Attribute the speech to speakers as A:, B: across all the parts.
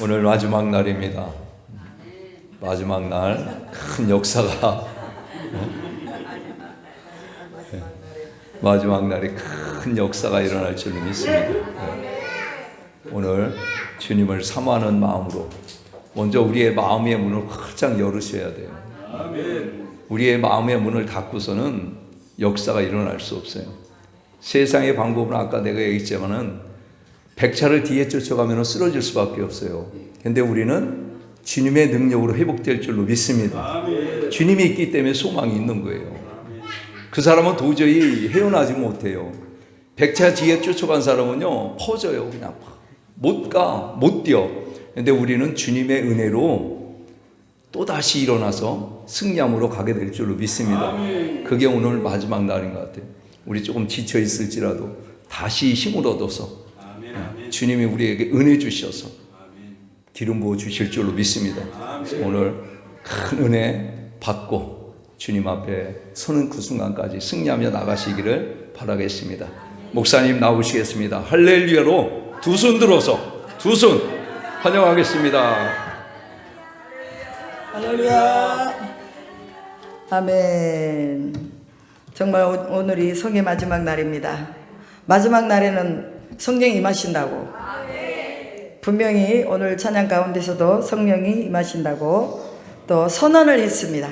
A: 오늘 마지막 날입니다. 마지막 날 큰 역사가 마지막 날에 큰 역사가 일어날 줄로 믿습니다. 오늘 주님을 사모하는 마음으로 먼저 우리의 마음의 문을 활짝 열으셔야 돼요. 우리의 마음의 문을 닫고서는 역사가 일어날 수 없어요. 세상의 방법은 아까 내가 얘기했지만은 백차를 뒤에 쫓아가면 쓰러질 수밖에 없어요. 근데 우리는 주님의 능력으로 회복될 줄로 믿습니다. 주님이 있기 때문에 소망이 있는 거예요. 그 사람은 도저히 헤어나지 못해요. 백차 뒤에 쫓아간 사람은요, 퍼져요. 그냥 못 가, 못 뛰어. 근데 우리는 주님의 은혜로 또다시 일어나서 승리함으로 가게 될 줄로 믿습니다. 그게 오늘 마지막 날인 것 같아요. 우리 조금 지쳐 있을지라도 다시 힘을 얻어서 주님이 우리에게 은혜 주셔서 기름 부어 주실 줄로 믿습니다. 오늘 큰 은혜 받고 주님 앞에 서는 그 순간까지 승리하며 나가시기를 바라겠습니다. 목사님 나오시겠습니다. 할렐루야로 두 손 들어서 두 손 환영하겠습니다.
B: 할렐루야. 아멘. 정말 오늘이 성의 마지막 날입니다. 마지막 날에는 성령이 임하신다고, 분명히 오늘 찬양 가운데서도 성령이 임하신다고 또 선언을 했습니다.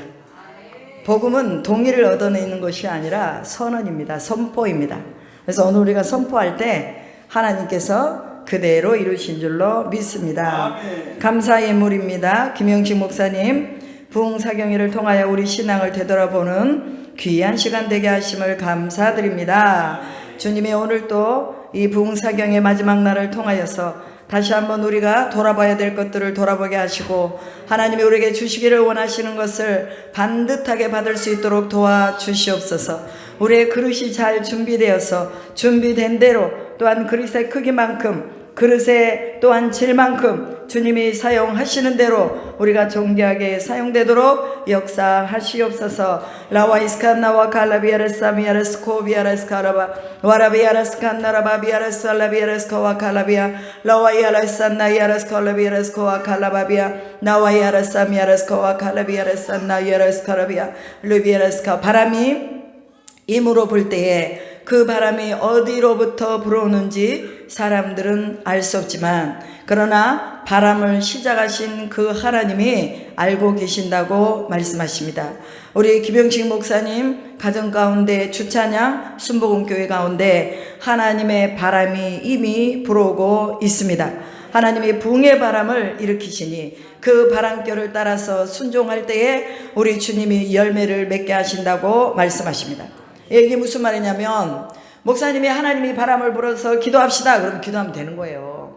B: 복음은 동의를 얻어내는 것이 아니라 선언입니다. 선포입니다. 그래서 오늘 우리가 선포할 때 하나님께서 그대로 이루신 줄로 믿습니다. 감사 예물입니다. 김영식 목사님 부흥사경회를 통하여 우리 신앙을 되돌아보는 귀한 시간 되게 하심을 감사드립니다. 주님이 오늘 또 이 부흥사경의 마지막 날을 통하여서 다시 한번 우리가 돌아봐야 될 것들을 돌아보게 하시고 하나님이 우리에게 주시기를 원하시는 것을 반듯하게 받을 수 있도록 도와주시옵소서. 우리의 그릇이 잘 준비되어서 준비된 대로 또한 그릇의 크기만큼 그릇의 또한 질만큼 주님이 사용하시는 대로 우리가 존귀하게 사용되도록 역사하시옵소서. 라와이스칸 나와 칼라비아레스 미아레스 코비아레스 카라바 와라비아레스 칸나라바 비아레스 알라비아레스 코와 칼라비아 라와이아레스 나이아레스 콜라비아레스 코와 칼라바비아 나와이아레스 미아레스 코와 칼라비아레스 나이아레스 카라비아 루비아레스 카. 바람이 임으로 불 때에 그 바람이 어디로부터 불어오는지 사람들은 알 수 없지만 그러나 바람을 시작하신 그 하나님이 알고 계신다고 말씀하십니다. 우리 김영식 목사님 가정 가운데 주찬양 순복음교회 가운데 하나님의 바람이 이미 불어오고 있습니다. 하나님이 붕의 바람을 일으키시니 그 바람결을 따라서 순종할 때에 우리 주님이 열매를 맺게 하신다고 말씀하십니다. 이게 무슨 말이냐면 목사님이 하나님이 바람을 불어서 기도합시다 그러면 기도하면 되는 거예요.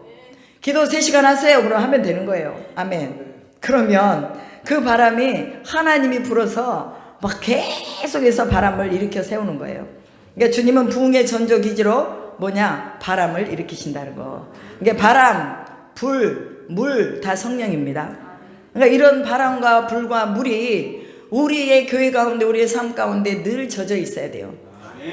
B: 기도 3시간 하세요 그러면 하면 되는 거예요. 아멘. 그러면 그 바람이 하나님이 불어서 막 계속해서 바람을 일으켜 세우는 거예요. 그러니까 주님은 부흥의 전조기지로 뭐냐? 바람을 일으키신다는 거. 그러니까 바람, 불, 물 다 성령입니다. 그러니까 이런 바람과 불과 물이 우리의 교회 가운데 우리의 삶 가운데 늘 젖어 있어야 돼요.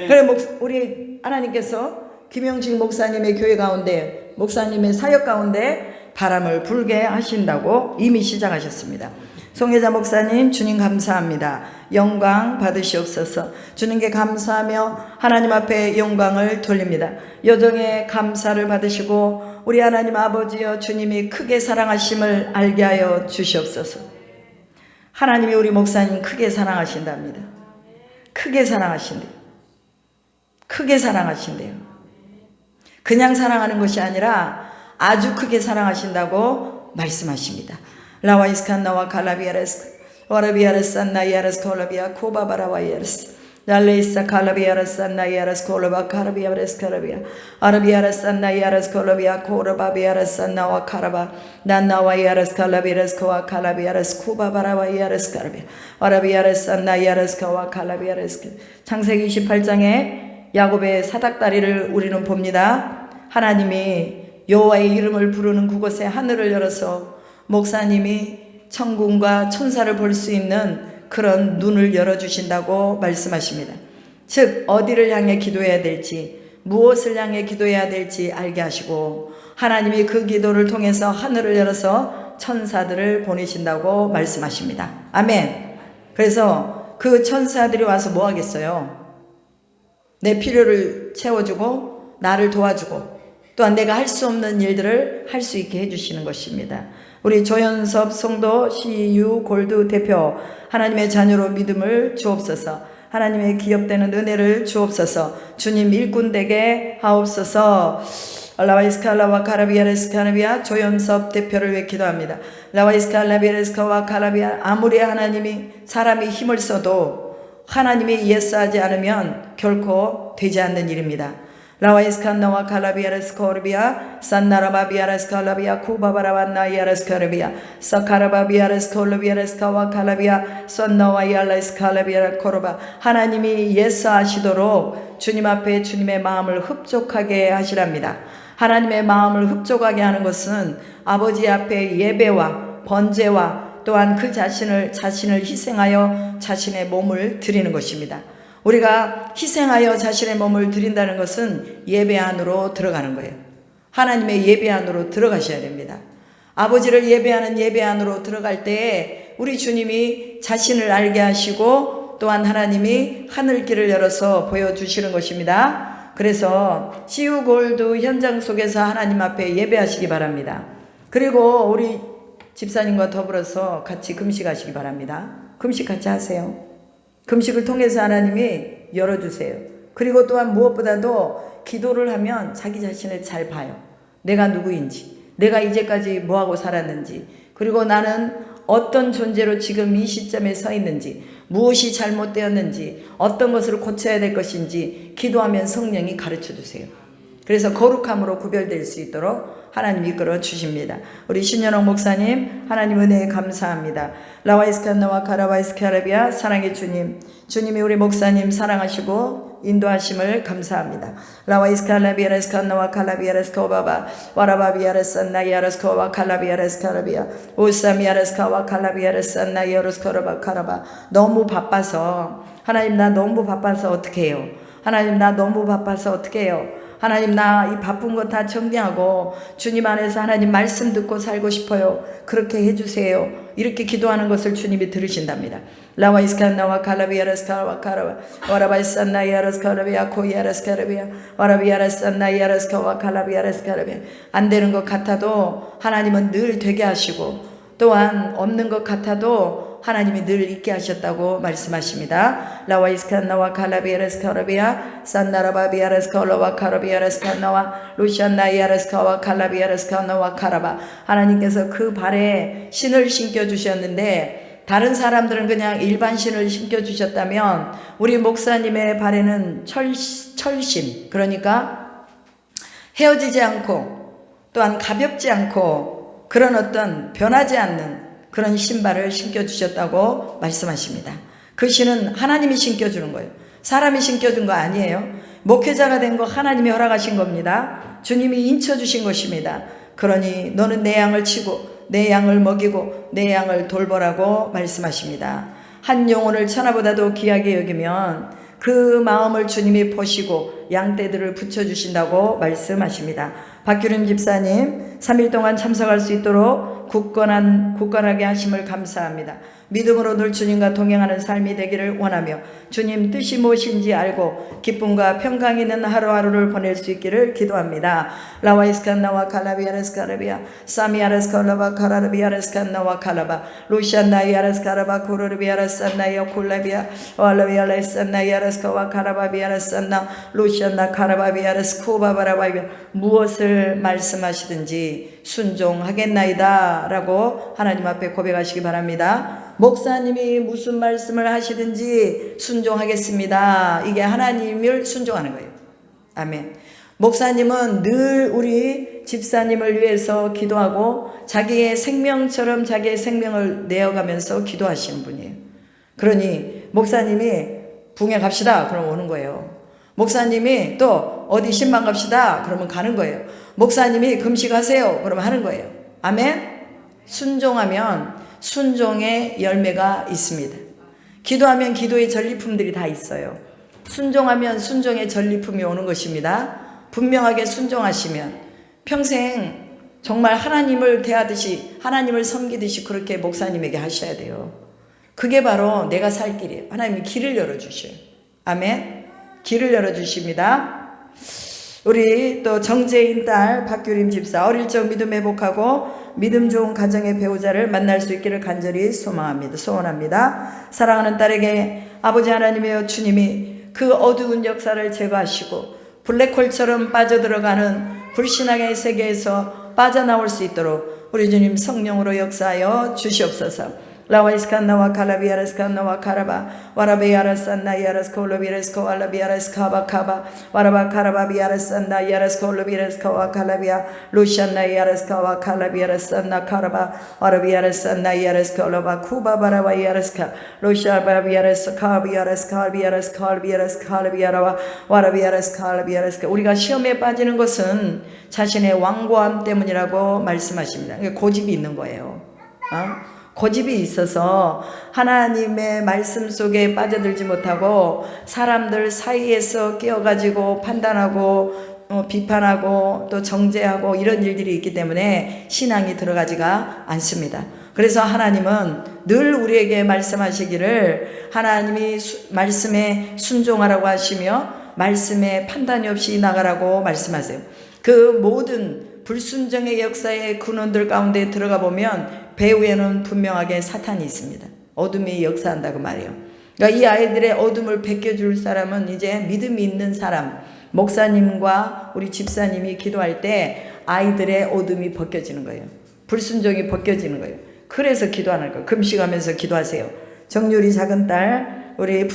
B: 그래 우리 하나님께서 김영식 목사님의 교회 가운데 목사님의 사역 가운데 바람을 불게 하신다고 이미 시작하셨습니다. 송혜자 목사님 주님 감사합니다. 영광 받으시옵소서. 주님께 감사하며 하나님 앞에 영광을 돌립니다. 여정의 감사를 받으시고 우리 하나님 아버지여 주님이 크게 사랑하심을 알게 하여 주시옵소서. 하나님이 우리 목사님 크게 사랑하신답니다. 크게 사랑하신대요. 크게 사랑하신대요. 그냥 사랑하는 것이 아니라 아주 크게 사랑하신다고 말씀하십니다. 라와이스칸 나와 칼라비아레스 와라비아레스 나이아레스 콜라비아 코바바라와이아레스 달레이스 칼라비아레스 나이아레스 콜라바 카라비아레스 카라비아 아라비아레스 나이아레스 콜라비아 코라바비아레스 나와 카라바 난나와이아레스 칼라비아레스 코와 칼라비아레스 코바바라와이아레스 카라비아 아라비아레스 나이아레스 코와 칼라비아레스. 창세기 28장에 야곱의 사닥다리를 우리는 봅니다. 하나님이 여호와의 이름을 부르는 그곳에 하늘을 열어서 목사님이 천군과 천사를 볼 수 있는 그런 눈을 열어주신다고 말씀하십니다. 즉 어디를 향해 기도해야 될지 무엇을 향해 기도해야 될지 알게 하시고 하나님이 그 기도를 통해서 하늘을 열어서 천사들을 보내신다고 말씀하십니다. 아멘. 그래서 그 천사들이 와서 뭐 하겠어요? 내 필요를 채워주고 나를 도와주고 또한 내가 할 수 없는 일들을 할 수 있게 해주시는 것입니다. 우리 조연섭 성도 CU 골드 대표, 하나님의 자녀로 믿음을 주옵소서. 하나님의 기업되는 은혜를 주옵소서. 주님 일꾼 되게 하옵소서. 라와이스칼라와 카라비아레스카라비아 조연섭 대표를 위해 기도합니다. 라와이스칼라비아레스카와 카라비아, 아무리 하나님이 사람이 힘을 써도 하나님이 예스하지 않으면 결코 되지 않는 일입니다. 라와이스칸나와 칼라비아레스코르비아 산나라바비아레스칼라비아 쿠바바라반나이아레스카르비아 사카라바비아레스콜르비아레스카와 칼라비아 선나와이알레스칼라비아 코르바, 하나님이 예스하시도록 주님 앞에 주님의 마음을 흡족하게 하시랍니다. 하나님의 마음을 흡족하게 하는 것은 아버지 앞에 예배와 번제와 또한 그 자신을 희생하여 자신의 몸을 드리는 것입니다. 우리가 희생하여 자신의 몸을 드린다는 것은 예배 안으로 들어가는 거예요. 하나님의 예배 안으로 들어가셔야 됩니다. 아버지를 예배하는 예배 안으로 들어갈 때에 우리 주님이 자신을 알게 하시고 또한 하나님이 하늘길을 열어서 보여주시는 것입니다. 그래서 CU 골드 현장 속에서 하나님 앞에 예배하시기 바랍니다. 그리고 우리 집사님과 더불어서 같이 금식하시기 바랍니다. 금식 같이 하세요. 금식을 통해서 하나님이 열어주세요. 그리고 또한 무엇보다도 기도를 하면 자기 자신을 잘 봐요. 내가 누구인지, 내가 이제까지 뭐하고 살았는지, 그리고 나는 어떤 존재로 지금 이 시점에 서 있는지, 무엇이 잘못되었는지, 어떤 것을 고쳐야 될 것인지 기도하면 성령이 가르쳐 주세요. 그래서 거룩함으로 구별될 수 있도록 하나님 이끌어 주십니다. 우리 신현옥 목사님, 하나님 은혜에 감사합니다. 라와이스칸나와 카라바이스카라비아, 사랑의 주님, 주님이 우리 목사님 사랑하시고 인도하심을 감사합니다. 라와이스칼라비아레스칸나와 칼라비아레스코바바 와라바비아레산나이아레스코와 칼라비아레스카라비아 오사미아레스카와 칼라비아레산나이아레스코라바 카라바. 너무 바빠서, 하나님 나 너무 바빠서 어떻게 해요? 하나님 나 너무 바빠서 어떻게 해요? 하나님 나 이 바쁜 거 다 정리하고 주님 안에서 하나님 말씀 듣고 살고 싶어요. 그렇게 해주세요. 이렇게 기도하는 것을 주님이 들으신답니다. 라와이스칸나와 칼라비아레스카와 카라바 와라바이산나이아레스카라비아 코이아레스카라비아 와라비아레산나이아레스카와 칼라비아레스카라비아. 안 되는 것 같아도 하나님은 늘 되게 하시고 또한 없는 것 같아도 하나님이 늘 있게 하셨다고 말씀하십니다. 라와이스칸나와 칼라비아레스카라비아 산나라바비아레스카올라와 카라비아레스칸나와 루시안나이아레스카와 칼라비아레스카나와 카라바. 하나님께서 그 발에 신을 신겨주셨는데 다른 사람들은 그냥 일반 신을 신겨주셨다면 우리 목사님의 발에는 철신, 그러니까 헤어지지 않고 또한 가볍지 않고 그런 어떤 변하지 않는 그런 신발을 신겨주셨다고 말씀하십니다. 그 신은 하나님이 신겨주는 거예요. 사람이 신겨준 거 아니에요. 목회자가 된 거 하나님이 허락하신 겁니다. 주님이 인쳐주신 것입니다. 그러니 너는 내 양을 치고 내 양을 먹이고 내 양을 돌보라고 말씀하십니다. 한 영혼을 천하보다도 귀하게 여기면 그 마음을 주님이 보시고 양떼들을 붙여주신다고 말씀하십니다. 박규림 집사님 3일 동안 참석할 수 있도록 굳건하게 하심을 감사합니다. 믿음으로 늘 주님과 동행하는 삶이 되기를 원하며 주님 뜻이 무엇인지 알고 기쁨과 평강 있는 하루하루를 보낼 수 있기를 기도합니다. 라와이스칸나와 칼라비아레스카라비아 사미아레스칼라바 카라비아레스칸나와 칼라바 루시안나이아레스카라바 쿠르비아레산나이아 콜라비아 와라비아레산나이아레스카와 카라바비아레산나 루시안나 카라바비아레스코바바라바비아. 무엇을 말씀하시든지 순종하겠나이다 라고 하나님 앞에 고백하시기 바랍니다. 목사님이 무슨 말씀을 하시든지 순종하겠습니다. 이게 하나님을 순종하는 거예요. 아멘. 목사님은 늘 우리 집사님을 위해서 기도하고 자기의 생명처럼 자기의 생명을 내어가면서 기도하시는 분이에요. 그러니 목사님이 붕에 갑시다 그러면 오는 거예요. 목사님이 또 어디 신방 갑시다 그러면 가는 거예요. 목사님이 금식하세요 그러면 하는 거예요. 아멘. 순종하면 순종의 열매가 있습니다. 기도하면 기도의 전리품들이 다 있어요. 순종하면 순종의 전리품이 오는 것입니다. 분명하게 순종하시면 평생 정말 하나님을 대하듯이 하나님을 섬기듯이 그렇게 목사님에게 하셔야 돼요. 그게 바로 내가 살 길이에요. 하나님이 길을 열어주셔요. 아멘. 길을 열어주십니다. 우리 또 정재인 딸 박규림 집사, 어릴 적 믿음 회복하고 믿음 좋은 가정의 배우자를 만날 수 있기를 간절히 소원합니다. 사랑하는 딸에게 아버지 하나님이여 주님이 그 어두운 역사를 제거하시고 블랙홀처럼 빠져들어가는 불신앙의 세계에서 빠져나올 수 있도록 우리 주님 성령으로 역사하여 주시옵소서. 라와이스칸나와 칼라비아라스칸나와 카라바 와라베야라산나 야라스콜로비레스코 알라비아라스카바카바 와라바 카라바비아라산나 야라스콜로비레스코와 칼라비아 루샨나 야라스카와 칼라비아라산나 카라바 와라비아라산나 야라스콜로바 쿠바바라와 야라스카 루샤바비아라스카비아라스칼비아라스칼비아라스칼비아라와 와라비아라스칼비아라스카. 우리가 시험에 빠지는 것은 자신의 완고함 때문이라고 말씀하십니다. 고집이 있는 거예요. 고집이 있어서 하나님의 말씀 속에 빠져들지 못하고 사람들 사이에서 끼어가지고 판단하고 비판하고 또 정죄하고 이런 일들이 있기 때문에 신앙이 들어가지가 않습니다. 그래서 하나님은 늘 우리에게 말씀하시기를 하나님이 말씀에 순종하라고 하시며 말씀에 판단이 없이 나가라고 말씀하세요. 그 모든 불순종의 역사의 근원들 가운데 들어가 보면 배후에는 분명하게 사탄이 있습니다. 어둠이 역사한다고 말이에요. 그러니까 이 아이들의 어둠을 벗겨줄 사람은 이제 믿음이 있는 사람, 목사님과 우리 집사님이 기도할 때 아이들의 어둠이 벗겨지는 거예요. 불순종이 벗겨지는 거예요. 그래서 기도하는 거예요. 금식하면서 기도하세요. 정률이 작은 딸, 우리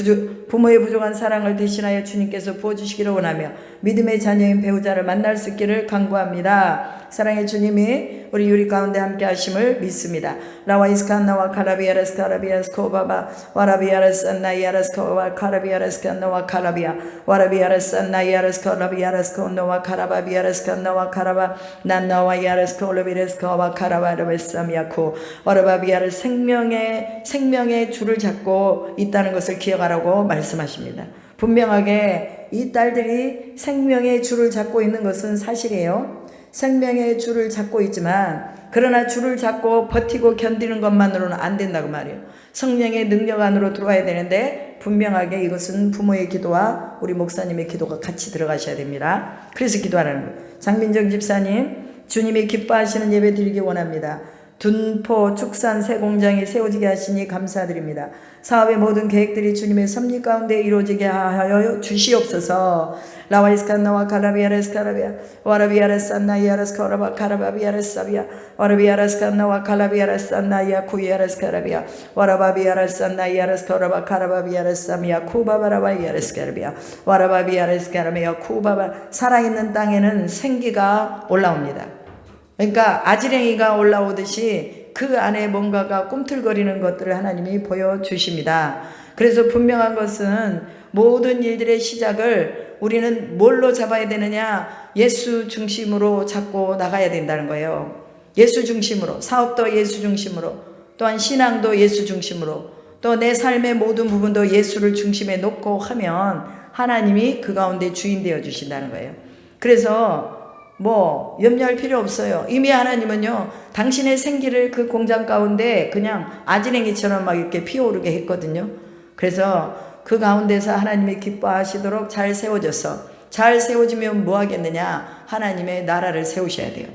B: 부모의 부족한 사랑을 대신하여 주님께서 부어주시기를 원하며 믿음의 자녀인 배우자를 만날 수 있기를 간구합니다. 사랑의 주님이 우리 유리 가운데 함께 하심을 믿습니다. 라와이스칸나와 카라비아라스카라비아스코바바 와라비아라스안나이아라스코와 카라비아라스칸나와 카라비아 와라비아라스안나이아라스코라비아라스코노와 카라바비아라스칸나와 카라바 난나와이아라스코로비레스코와 카라바라베사미아코 와라바비아를 생명의 줄을 잡고 있다는 것을 기억하라고 말씀하십니다. 분명하게 이 딸들이 생명의 줄을 잡고 있는 것은 사실이에요. 생명의 줄을 잡고 있지만 그러나 줄을 잡고 버티고 견디는 것만으로는 안 된다고 말이에요. 성령의 능력 안으로 들어와야 되는데 분명하게 이것은 부모의 기도와 우리 목사님의 기도가 같이 들어가셔야 됩니다. 그래서 기도하라는 거예요. 장민정 집사님, 주님이 기뻐하시는 예배 드리기 원합니다. 둔포 축산 새 공장이 세워지게 하시니 감사드립니다. 사업의 모든 계획들이 주님의 섭리 가운데 이루어지게 하여 주시옵소서. 라와이스칸나와 칼라비아레스카라비아 와라비아레산나이아레스카라바 카라바비아레사비아 와라비아레스칸나와 칼라비아레산나이아 쿠이아레스카라비아 와라바비아레산나이아레스카라바 카라바비아레사미아 쿠바바라바이아레스카라비아 와라바비아레스카라미아 쿠바바. 살아있는 땅에는 생기가 올라옵니다. 그러니까 아지랭이가 올라오듯이 그 안에 뭔가가 꿈틀거리는 것들을 하나님이 보여주십니다. 그래서 분명한 것은 모든 일들의 시작을 우리는 뭘로 잡아야 되느냐? 예수 중심으로 잡고 나가야 된다는 거예요. 예수 중심으로, 사업도 예수 중심으로, 또한 신앙도 예수 중심으로, 또 내 삶의 모든 부분도 예수를 중심에 놓고 하면 하나님이 그 가운데 주인 되어 주신다는 거예요. 그래서 염려할 필요 없어요. 이미 하나님은요, 당신의 생기를 그 공장 가운데 그냥 아지랭이처럼 막 이렇게 피어오르게 했거든요. 그래서 그 가운데서 하나님이 기뻐하시도록 잘 세워져서, 잘 세워지면 뭐 하겠느냐? 하나님의 나라를 세우셔야 돼요.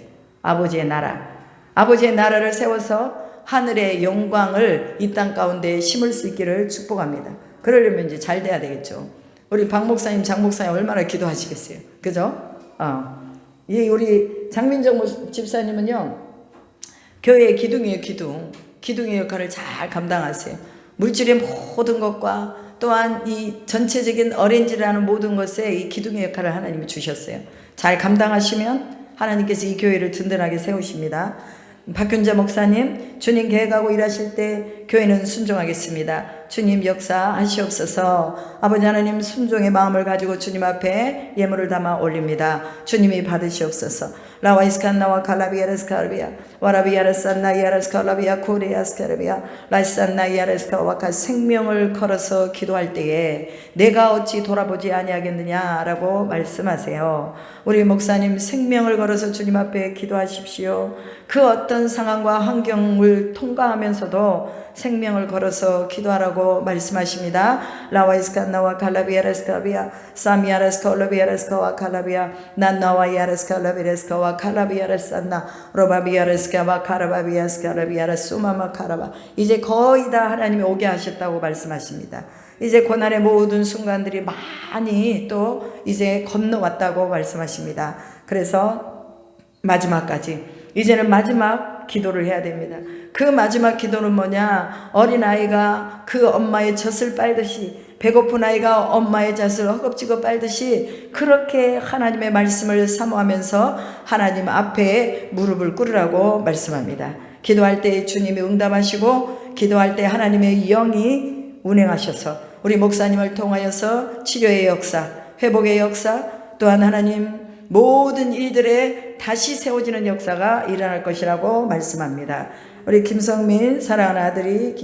B: 아버지의 나라. 아버지의 나라를 세워서 하늘의 영광을 이 땅 가운데 심을 수 있기를 축복합니다. 그러려면 이제 잘 돼야 되겠죠. 우리 박 목사님, 장 목사님 얼마나 기도하시겠어요. 그죠? 우리 장민정 집사님은요, 교회의 기둥이에요. 기둥의 역할을 잘 감당하세요. 물질의 모든 것과 또한 이 전체적인 어렌지라는 모든 것에 이 기둥의 역할을 하나님이 주셨어요. 잘 감당하시면 하나님께서 이 교회를 든든하게 세우십니다. 박균자 목사님, 주님 계획하고 일하실 때 교회는 순종하겠습니다. 주님 역사하시옵소서. 아버지 하나님 순종의 마음을 가지고 주님 앞에 예물을 담아 올립니다. 주님이 받으시옵소서. 라와이스칸나와 칼라비아레스카르비아 와라비아레산나이아레스칼라비아 코리아스카르비아 라이산나이아레스카와카 생명을 걸어서 기도할 때에 내가 어찌 돌아보지 아니하겠느냐라고 말씀하세요. 우리 목사님 생명을 걸어서 주님 앞에 기도하십시오. 그 어떤 상황과 환경을 통과하면서도 생명을 걸어서 기도하라고 말씀하십니다. 라와이스칸나와 칼라비아레스카비아 사미아레스카올라비아레스카와 칼라비아 난나와이아레스카올라비아레스카와 칼라비아레스안나 로바비아레스카와 카라바비아스카라비아레스우마마 카라바. 이제 거의 다 하나님이 오게 하셨다고 말씀하십니다. 이제 고난의 모든 순간들이 많이 또 이제 건너왔다고 말씀하십니다. 그래서 마지막까지 이제는 마지막 기도를 해야 됩니다. 그 마지막 기도는 뭐냐? 어린아이가 그 엄마의 젖을 빨듯이, 배고픈 아이가 엄마의 젖을 허겁지겁 빨듯이 그렇게 하나님의 말씀을 사모하면서 하나님 앞에 무릎을 꿇으라고 말씀합니다. 기도할 때 주님이 응답하시고 기도할 때 하나님의 영이 운행하셔서 우리 목사님을 통하여서 치료의 역사, 회복의 역사, 또한 하나님 모든 일들에 다시 세워지는 역사가 일어날 것이라고 말씀합니다. 우리 김성민 사랑하는 아들이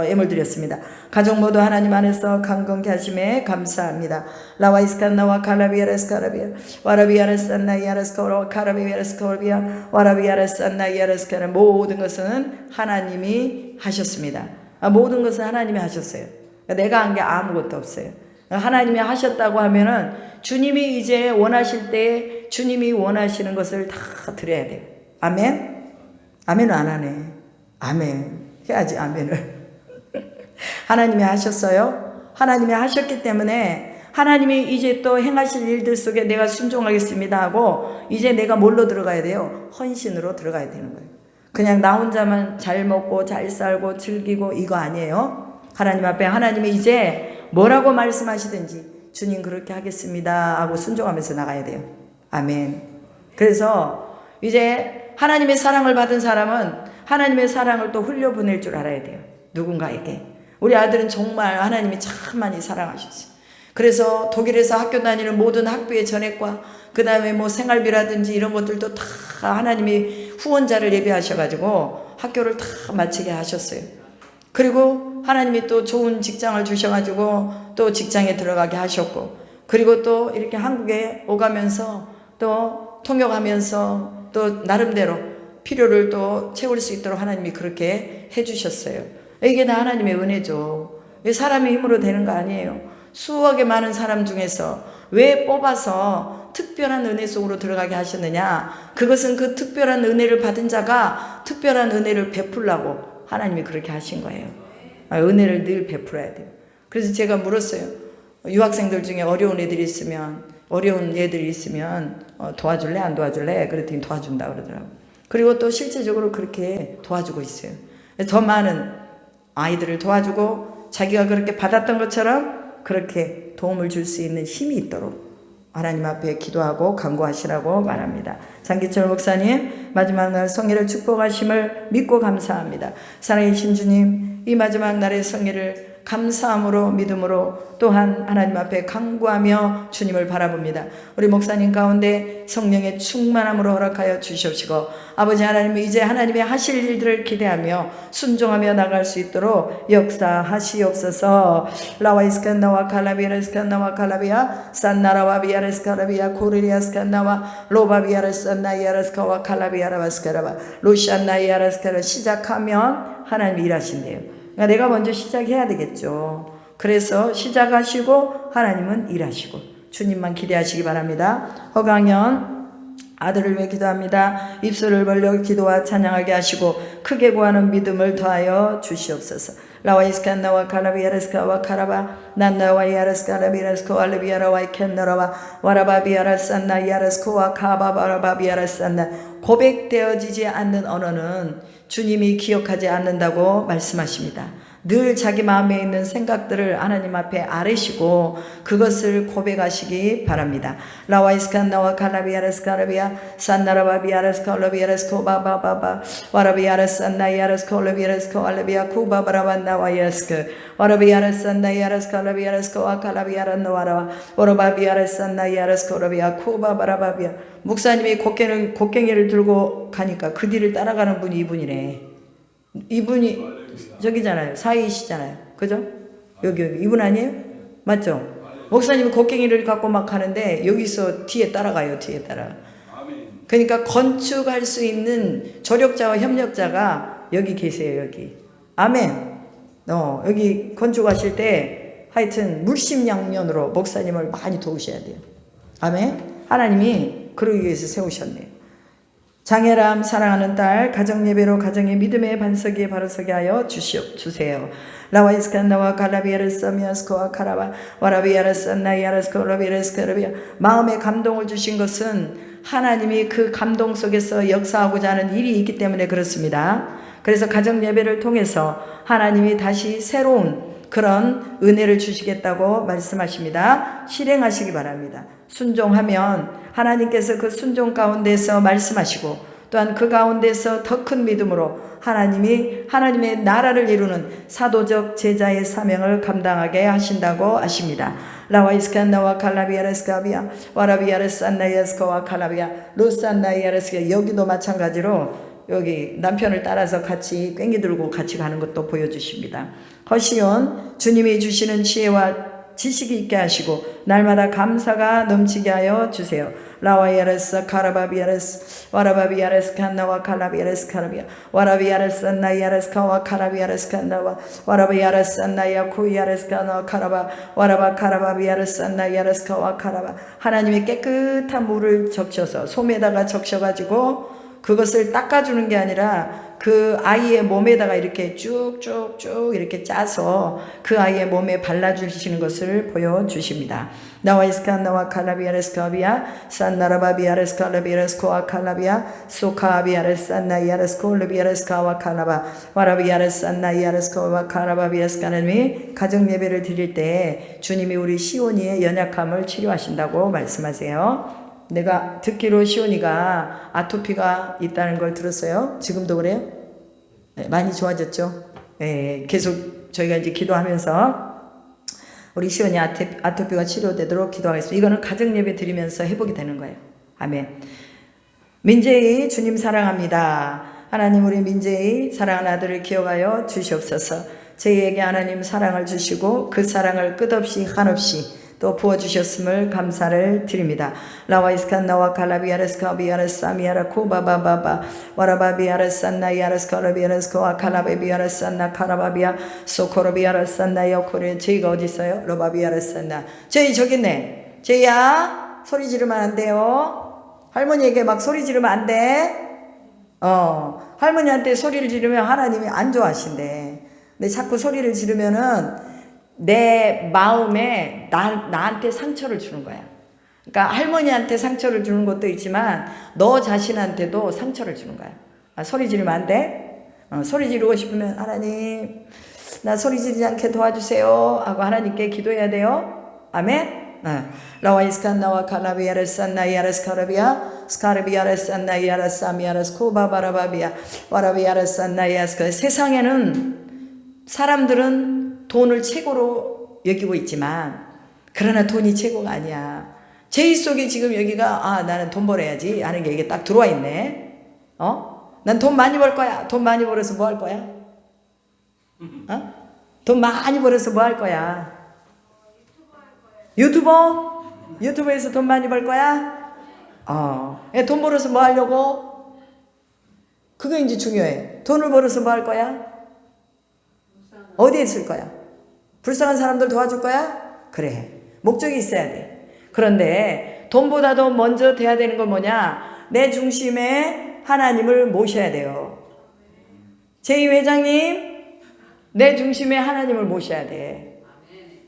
B: 예물 드렸습니다. 가족 모두 하나님 안에서 강건케 하심에 감사합니다. 라와이스칸나와 칼라비아레스카라비아 와라비아레스안나이아레스카와 카라비아레스카비아 와라비아레스안나이아레스카라. 모든 것은 하나님이 하셨습니다. 모든 것은 하나님이 하셨어요. 내가 한 게 아무것도 없어요. 하나님이 하셨다고 하면은 주님이 이제 원하실 때 주님이 원하시는 것을 다 드려야 돼요. 아멘? 아멘은 안 하네. 아멘. 해야지, 아멘을. 하나님이 하셨어요. 하나님이 하셨기 때문에 하나님이 이제 또 행하실 일들 속에 내가 순종하겠습니다 하고 이제 내가 뭘로 들어가야 돼요? 헌신으로 들어가야 되는 거예요. 그냥 나 혼자만 잘 먹고 잘 살고 즐기고 이거 아니에요. 하나님 앞에 하나님이 이제 뭐라고 말씀하시든지 주님 그렇게 하겠습니다 하고 순종하면서 나가야 돼요. 아멘. 그래서 이제 하나님의 사랑을 받은 사람은 하나님의 사랑을 또 흘려보낼 줄 알아야 돼요. 누군가에게. 우리 아들은 정말 하나님이 참 많이 사랑하셨어요. 그래서 독일에서 학교 다니는 모든 학비의 전액과 그 다음에 뭐 생활비라든지 이런 것들도 다 하나님이 후원자를 예비하셔가지고 학교를 다 마치게 하셨어요. 그리고 하나님이 또 좋은 직장을 주셔가지고 또 직장에 들어가게 하셨고, 그리고 또 이렇게 한국에 오가면서 또 통역하면서 또 나름대로 필요를 또 채울 수 있도록 하나님이 그렇게 해주셨어요. 이게 다 하나님의 은혜죠. 사람의 힘으로 되는 거 아니에요. 수억의 많은 사람 중에서 왜 뽑아서 특별한 은혜 속으로 들어가게 하셨느냐? 그것은 그 특별한 은혜를 받은 자가 특별한 은혜를 베풀라고 하나님이 그렇게 하신 거예요. 은혜를 늘 베풀어야 돼요. 그래서 제가 물었어요. 유학생들 중에 어려운 애들이 있으면, 어려운 애들이 있으면 도와줄래? 안 도와줄래? 그랬더니 도와준다 그러더라고요. 그리고 또 실제적으로 그렇게 도와주고 있어요. 더 많은 아이들을 도와주고 자기가 그렇게 받았던 것처럼 그렇게 도움을 줄 수 있는 힘이 있도록 하나님 앞에 기도하고 간구하시라고 말합니다. 장기철 목사님 마지막 날 성회를 축복하심을 믿고 감사합니다. 살아계신 주님, 이 마지막 날의 성회를 감사함으로 믿음으로 또한 하나님 앞에 간구하며 주님을 바라봅니다. 우리 목사님 가운데 성령의 충만함으로 허락하여 주시옵시고, 아버지 하나님 이제 하나님이 하실 일들을 기대하며 순종하며 나갈 수 있도록 역사하시옵소서. 라와이스칸나와 칼라비아레스칸나와 칼라비아 산나라와 비아레스카라비아 코르리아스칸나와 로바비아레스칸나이아레스카와 칼라비아라바스카라바 로시안나이아레스카라. 시작하면 하나님이 일하신대요. 그러니까 내가 먼저 시작해야 되겠죠. 그래서 시작하시고 하나님은 일하시고 주님만 기대하시기 바랍니다. 허강현 아들을 위해 기도합니다. 입술을 벌려 기도와 찬양하게 하시고 크게 구하는 믿음을 더하여 주시옵소서. 라와이스칸나와 카라비아레스카와 카라바 난나와이아레스카라비아레스코 알레비아라와이 캔너라와 와라바비아라산나이아레스코와 카바바라바비아라산나. 고백되어지지 않는 언어는 주님이 기억하지 않는다고 말씀하십니다. 늘 자기 마음에 있는 생각들을 하나님 앞에 아뢰시고 그것을 고백하시기 바랍니다. 라와이스칸 나와 칼라비아레스카라비아 산나라바비아레스칼라비아레스코 바바바바 와라비아레산나이아레스콜라비아레스코 알라비아 쿠바바라반나와이아레스크 와라비아레산나이아레스칼라비아레스코 아칼라비아란나와라 오라바비아레산나이아레스코라비아 쿠바바라바비아. 목사님이 곡괭이를 들고 가니까 그 뒤를 따라가는 분이 이분이네. 이분이 저기잖아요. 사이시잖아요. 그죠? 여기 이분 아니에요? 맞죠? 목사님이 곡괭이를 갖고 막 가는데 여기서 뒤에 따라가요. 뒤에 따라. 그러니까 건축할 수 있는 조력자와 협력자가 여기 계세요. 여기. 아멘. 여기 건축하실 때 하여튼 물심양면으로 목사님을 많이 도우셔야 돼요. 아멘. 하나님이 그러기 위해서 세우셨네요. 장애람 사랑하는 딸 가정예배로 가정의 믿음의 반석에 바로 서게 하여 주세요. 라와이스칸나와 갈라비아르사미아스코와 카라바 와라비아르산나이아르스코라비아르스카라비아. 마음에 감동을 주신 것은 하나님이 그 감동 속에서 역사하고자 하는 일이 있기 때문에 그렇습니다. 그래서 가정예배를 통해서 하나님이 다시 새로운 그런 은혜를 주시겠다고 말씀하십니다. 실행하시기 바랍니다. 순종하면 하나님께서 그 순종 가운데서 말씀하시고 또한 그 가운데서 더 큰 믿음으로 하나님이 하나님의 나라를 이루는 사도적 제자의 사명을 감당하게 하신다고 하십니다. 라와이스칸나와 칼라비아레스카비아 와라비아레산나이아스코와 칼라비아 루산나이아레스카. 여기도 마찬가지로 여기 남편을 따라서 같이 꽹기 들고 같이 가는 것도 보여주십니다. 허시온 주님이 주시는 지혜와 지식이 있게 하시고 날마다 감사가 넘치게 하여 주세요. 라와이아레스 카라바비아레스 와라바비아레스 칸나와 칼라비아레스 카라비아 와라비아레스 나이아레스 카와 카라비아레스 칸나와 와라비아레스 나이아 쿠이아레스 칸나와 카라바 와라바 카라바비아레스 나이아레스 카와 카라바. 하나님의 깨끗한 물을 적셔서 솜에다가 적셔가지고 그것을 닦아주는 게 아니라 그 아이의 몸에다가 이렇게 쭉쭉쭉 이렇게 짜서 그 아이의 몸에 발라주시는 것을 보여주십니다. 나와이스칸나와 칼라비아레스카비아 산나라바비아레스칼라비아레스코아 칼라비아 소카비아레산나이아레스콜르비아레스카와 칼라바 와라비아레산나이아레스코와 칼라바비아레스카님이 가정예배를 드릴 때 주님이 우리 시온이의 연약함을 치료하신다고 말씀하세요. 내가 듣기로 시온이가 아토피가 있다는 걸 들었어요. 지금도 그래요? 네, 많이 좋아졌죠? 네, 계속 저희가 이제 기도하면서 우리 시온이 아토피가 치료되도록 기도하겠습니다. 이거는 가정예배 드리면서 회복이 되는 거예요. 아멘. 민재희 주님 사랑합니다. 하나님 우리 민재희 사랑하는 아들을 기억하여 주시옵소서. 저희에게 하나님 사랑을 주시고 그 사랑을 끝없이 한없이 또 부어주셨음을 감사를 드립니다. 라와이스칸나와 칼라비아레스카비아레사미아라 코바바바바 와라바비아레산나이아레스카라비아레스코와 칼라베비아레산나 카라바비아 소코로비아레산나이어 코리아. 저희가 어디 있어요? 로바비아레산나. 저희 저기 있네. 저희야 소리 지르면 안 돼요. 할머니에게 막 소리 지르면 안 돼. 할머니한테 소리를 지르면 하나님이 안 좋아하신대. 근데 자꾸 소리를 지르면은 내 마음에 나한테 상처를 주는 거야. 그러니까 할머니한테 상처를 주는 것도 있지만 너 자신한테도 상처를 주는 거야. 소리 지르면 안 돼? 소리 지르고 싶으면 하나님 나 소리 지르지 않게 도와주세요 하고 하나님께 기도해야 돼요. 아멘. 라와이스칸나와 칼라비아레산나이아레스카라비아 스카르비아레산나이아레사미아레스코바바라바비아 와라비아레산나이아스카. 세상에는 사람들은 돈을 최고로 여기고 있지만 그러나 돈이 최고가 아니야. 제의 속에 지금 여기가 나는 돈 벌어야지 하는 게 이게 딱 들어와 있네. 난 돈 많이 벌 거야. 돈 많이 벌어서 뭐 할 거야? 돈 많이 벌어서 뭐 할 거야? 유튜버? 유튜브에서 돈 많이 벌 거야? 돈 벌어서 뭐 하려고? 그게 이제 중요해. 돈을 벌어서 뭐 할 거야? 어디에 쓸 거야? 불쌍한 사람들 도와줄 거야? 그래. 목적이 있어야 돼. 그런데 돈보다도 먼저 돼야 되는 건 뭐냐? 내 중심에 하나님을 모셔야 돼요. 제2 회장님, 내 중심에 하나님을 모셔야 돼.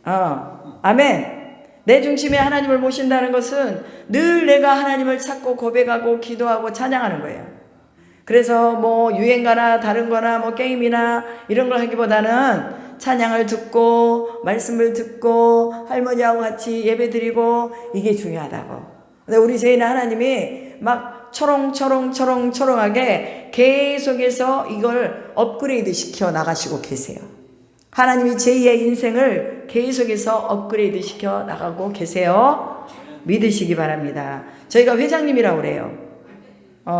B: 아멘. 내 중심에 하나님을 모신다는 것은 늘 내가 하나님을 찾고 고백하고 기도하고 찬양하는 거예요. 그래서 뭐 유행가나 다른 거나 뭐 게임이나 이런 걸 하기보다는 찬양을 듣고 말씀을 듣고 할머니하고 같이 예배드리고 이게 중요하다고. 근데 우리 저희는 하나님이 막 초롱초롱하게 계속해서 이걸 업그레이드 시켜 나가시고 계세요. 하나님이 제2의 인생을 계속해서 업그레이드 시켜 나가고 계세요. 믿으시기 바랍니다. 저희가 회장님이라고 그래요.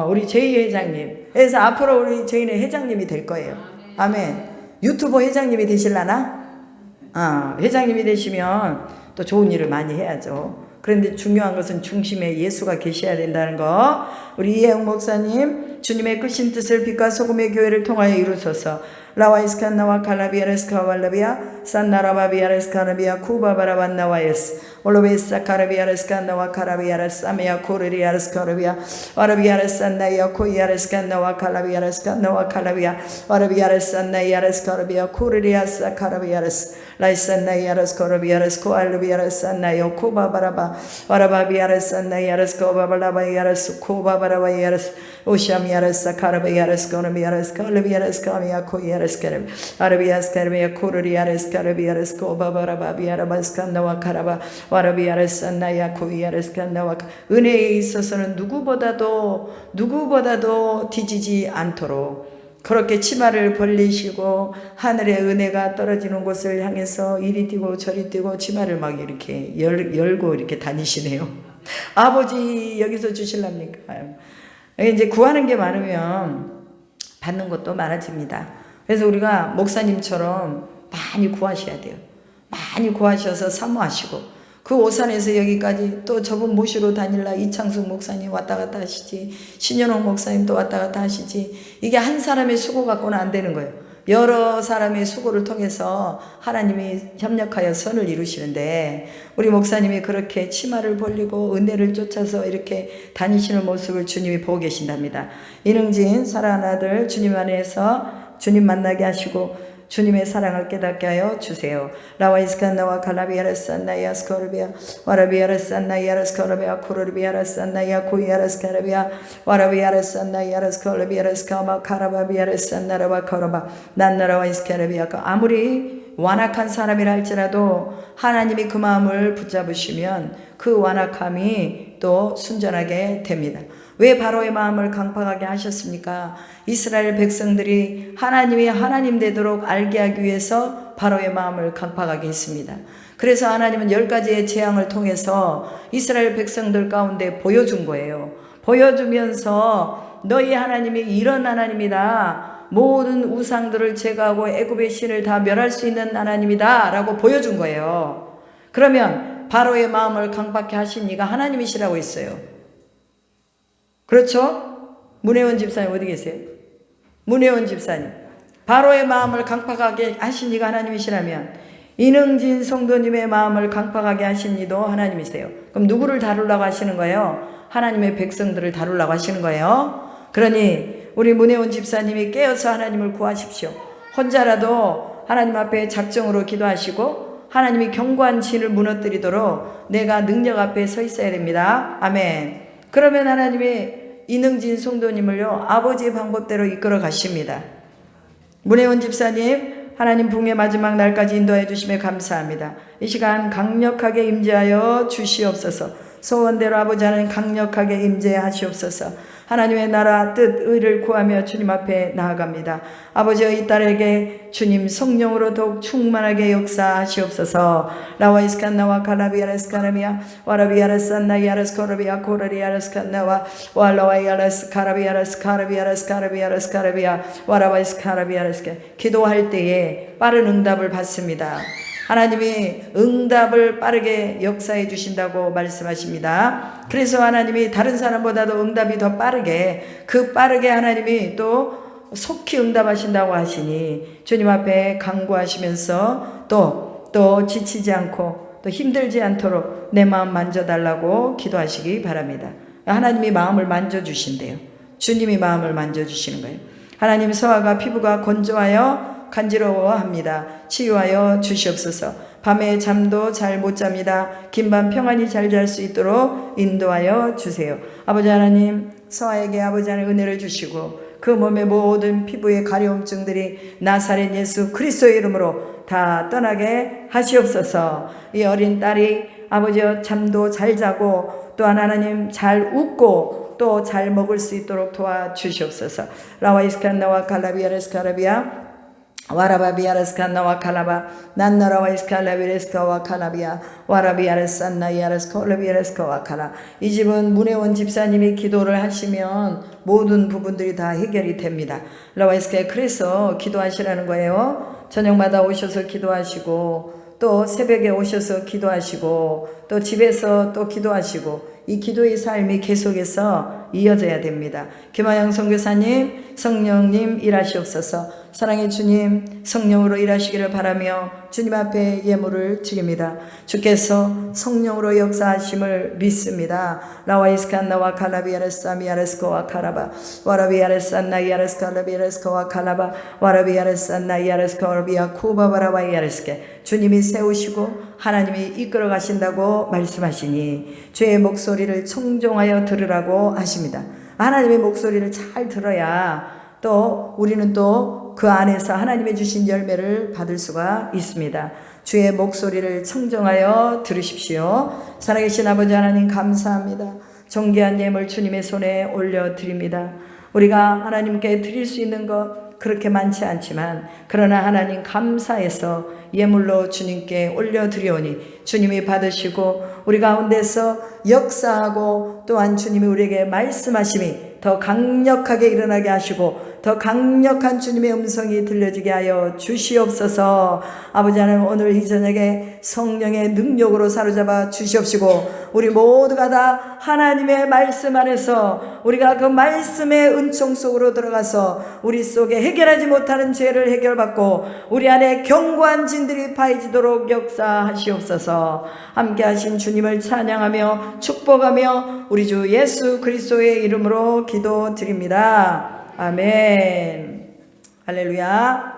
B: 우리 제2 회장님. 그래서 앞으로 우리 저희는 회장님이 될 거예요. 아멘. 유튜버 회장님이 되실라나? 회장님이 되시면 또 좋은 일을 많이 해야죠. 그런데 중요한 것은 중심에 예수가 계셔야 된다는 거. 우리 이혜영 목사님, 주님의 크신 뜻을 빛과 소금의 교회를 통하여 이루소서. 라와이스칸나와 칼라비아레스카 왈라비아 산나라바비아레스카나비아 쿠바바라반나와에스 올로베사 카라비아레스칸나와 카라비아레스아메아 코르리아레스카라비아 와라비아레스안나이아 코이아레스칸나와 칼라비아레스칸나와 칼라비아 와라비아레스안나이아레스카라비아 코르리아사 카라비아레스 라이산나이아레스코라비아레스 코알루비아레스안나이오 코바바라바 와라바비아레스안나이아레스 코바바라바이아레스 코바바라바이아레스 오샤미아레스 카라비아레스 코르미아레스 칼루비아레스 카미아 코이아레스 아라비아스카르비아 코르리아레스카르비아레스 코바바라바비아라바스칸나와 카라바 와라비아레스안나이아 코이아레스칸나와 은혜에 있어서는 누구보다도 뒤지지 않도록 그렇게 치마를 벌리시고 하늘의 은혜가 떨어지는 곳을 향해서 이리 뛰고 저리 뛰고 치마를 막 이렇게 열고 이렇게 다니시네요. 아버지 여기서 주실랍니까? 이제 구하는 게 많으면 받는 것도 많아집니다. 그래서 우리가 목사님처럼 많이 구하셔야 돼요. 많이 구하셔서 사모하시고 그 오산에서 여기까지 또 저분 모시러 다닐라 이창숙 목사님 왔다 갔다 하시지, 신현옥 목사님 또 왔다 갔다 하시지. 이게 한 사람의 수고 갖고는 안 되는 거예요. 여러 사람의 수고를 통해서 하나님이 협력하여 선을 이루시는데 우리 목사님이 그렇게 치마를 벌리고 은혜를 쫓아서 이렇게 다니시는 모습을 주님이 보고 계신답니다. 이능진 사랑하는 아들 주님 안에서 주님 만나게 하시고 주님의 사랑을 깨닫게 하여 주세요. 라와이스칸나와 칼라비아레스안나이아 스코르비아 와라비아레스안나이아 스코르비아 코르비아레스안나이아 코이아레스카르비아 와라비아레스안나이아 스코르비아레스카마 카라바비아레스안나라바 코르바 난나라와이스카르비아. 아무리 완악한 사람이라 할지라도 하나님이 그 마음을 붙잡으시면 그 완악함이 또 순전하게 됩니다. 왜 바로의 마음을 강팍하게 하셨습니까? 이스라엘 백성들이 하나님이 하나님 되도록 알게 하기 위해서 바로의 마음을 강팍하게 했습니다. 그래서 하나님은 10가지의 재앙을 통해서 이스라엘 백성들 가운데 보여준 거예요. 보여주면서 너희 하나님이 이런 하나님이다. 모든 우상들을 제거하고 애굽의 신을 다 멸할 수 있는 하나님이다 라고 보여준 거예요. 그러면 바로의 마음을 강팍하게 하신 이가 하나님이시라고 했어요. 그렇죠? 문혜원 집사님 어디 계세요? 문혜원 집사님. 바로의 마음을 강팍하게 하신 이가 하나님이시라면 이능진 성도님의 마음을 강팍하게 하신 이도 하나님이세요. 그럼 누구를 다루려고 하시는 거예요? 하나님의 백성들을 다루려고 하시는 거예요. 그러니 우리 문혜원 집사님이 깨어서 하나님을 구하십시오. 혼자라도 하나님 앞에 작정으로 기도하시고 하나님이 견고한 진을 무너뜨리도록 내가 능력 앞에 서 있어야 됩니다. 아멘. 그러면 하나님이 이능진 성도님을요 아버지의 방법대로 이끌어 가십니다. 문혜원 집사님 하나님 붕의 마지막 날까지 인도해 주심에 감사합니다. 이 시간 강력하게 임재하여 주시옵소서. 소원대로 아버지 하나님 강력하게 임재하시옵소서. 하나님의 나라 뜻 의를 구하며 주님 앞에 나아갑니다. 아버지의 이 딸에게 주님 성령으로 더욱 충만하게 역사하시옵소서. 라와이스칸나와 칼라비아레스카라미아 와라비아레스안나이아레스코르비아 코르리아레스칸나와 와라와이아레스카라비아레스카라비아레스카라비아레스카라비아 와라바이스카라비아레스카. 기도할 때에 빠른 응답을 받습니다. 하나님이 응답을 빠르게 역사해 주신다고 말씀하십니다. 그래서 하나님이 다른 사람보다도 응답이 더 빠르게 빠르게 하나님이 또 속히 응답하신다고 하시니 주님 앞에 간구하시면서 또 지치지 않고 또 힘들지 않도록 내 마음 만져달라고 기도하시기 바랍니다. 하나님이 마음을 만져주신대요. 주님이 마음을 만져주시는 거예요. 하나님 소화가 피부가 건조하여 간지러워합니다. 치유하여 주시옵소서. 밤에 잠도 잘 못 잡니다. 긴 밤 평안히 잘 잘 수 있도록 인도하여 주세요. 아버지 하나님, 서아에게 아버지 하나님 은혜를 주시고 그 몸의 모든 피부의 가려움증들이 나사렛 예수 그리스도의 이름으로 다 떠나게 하시옵소서. 이 어린 딸이 아버지여 잠도 잘 자고 또한 하나님 잘 웃고 또 잘 먹을 수 있도록 도와주시옵소서. 라와 이스칸나와 칼라비아 레스카라비아 와라바비아레스칸나와 칼라바 난나라와 이스칼라비레스카와 칼라비아 와라비아레스안나이아레스콜라비아레스카와 칼라. 이 집은 문혜원 집사님이 기도를 하시면 모든 부분들이 다 해결이 됩니다. 라와이스카에 그래서 기도하시라는 거예요. 저녁마다 오셔서 기도하시고 또 새벽에 오셔서 기도하시고 또 집에서 또 기도하시고 이 기도의 삶이 계속해서 이어져야 됩니다. 김하영 선교사님, 성령님 일하시옵소서. 사랑의 주님, 성령으로 일하시기를 바라며 주님 앞에 예물을 드립니다. 주께서 성령으로 역사하심을 믿습니다. 라와이스칸나와 칼라비아레스아미아레스코와 카라바 와라비아레스안나이아레스칼라비아레스코와 칼라바 와라비아레스안나이아레스코비아 쿠바바라바이아레스케. 주님이 세우시고 하나님이 이끌어 가신다고 말씀하시니 주의 목소리를 청종하여 들으라고 하십니다. 하나님의 목소리를 잘 들어야 또 우리는 또 그 안에서 하나님의 주신 열매를 받을 수가 있습니다. 주의 목소리를 청정하여 들으십시오. 살아계신 아버지 하나님 감사합니다. 존귀한 예물 주님의 손에 올려드립니다. 우리가 하나님께 드릴 수 있는 것 그렇게 많지 않지만 그러나 하나님 감사해서 예물로 주님께 올려드리오니 주님이 받으시고 우리 가운데서 역사하고 또한 주님이 우리에게 말씀하심이 더 강력하게 일어나게 하시고 더 강력한 주님의 음성이 들려지게 하여 주시옵소서. 아버지 하나님 오늘 이 저녁에 성령의 능력으로 사로잡아 주시옵시고 우리 모두가 다 하나님의 말씀 안에서 우리가 그 말씀의 은총 속으로 들어가서 우리 속에 해결하지 못하는 죄를 해결받고 우리 안에 견고한 진들이 파이지도록 역사하시옵소서. 함께 하신 주님을 찬양하며 축복하며 우리 주 예수 그리스도의 이름으로 기도드립니다. 아멘. 할렐루야.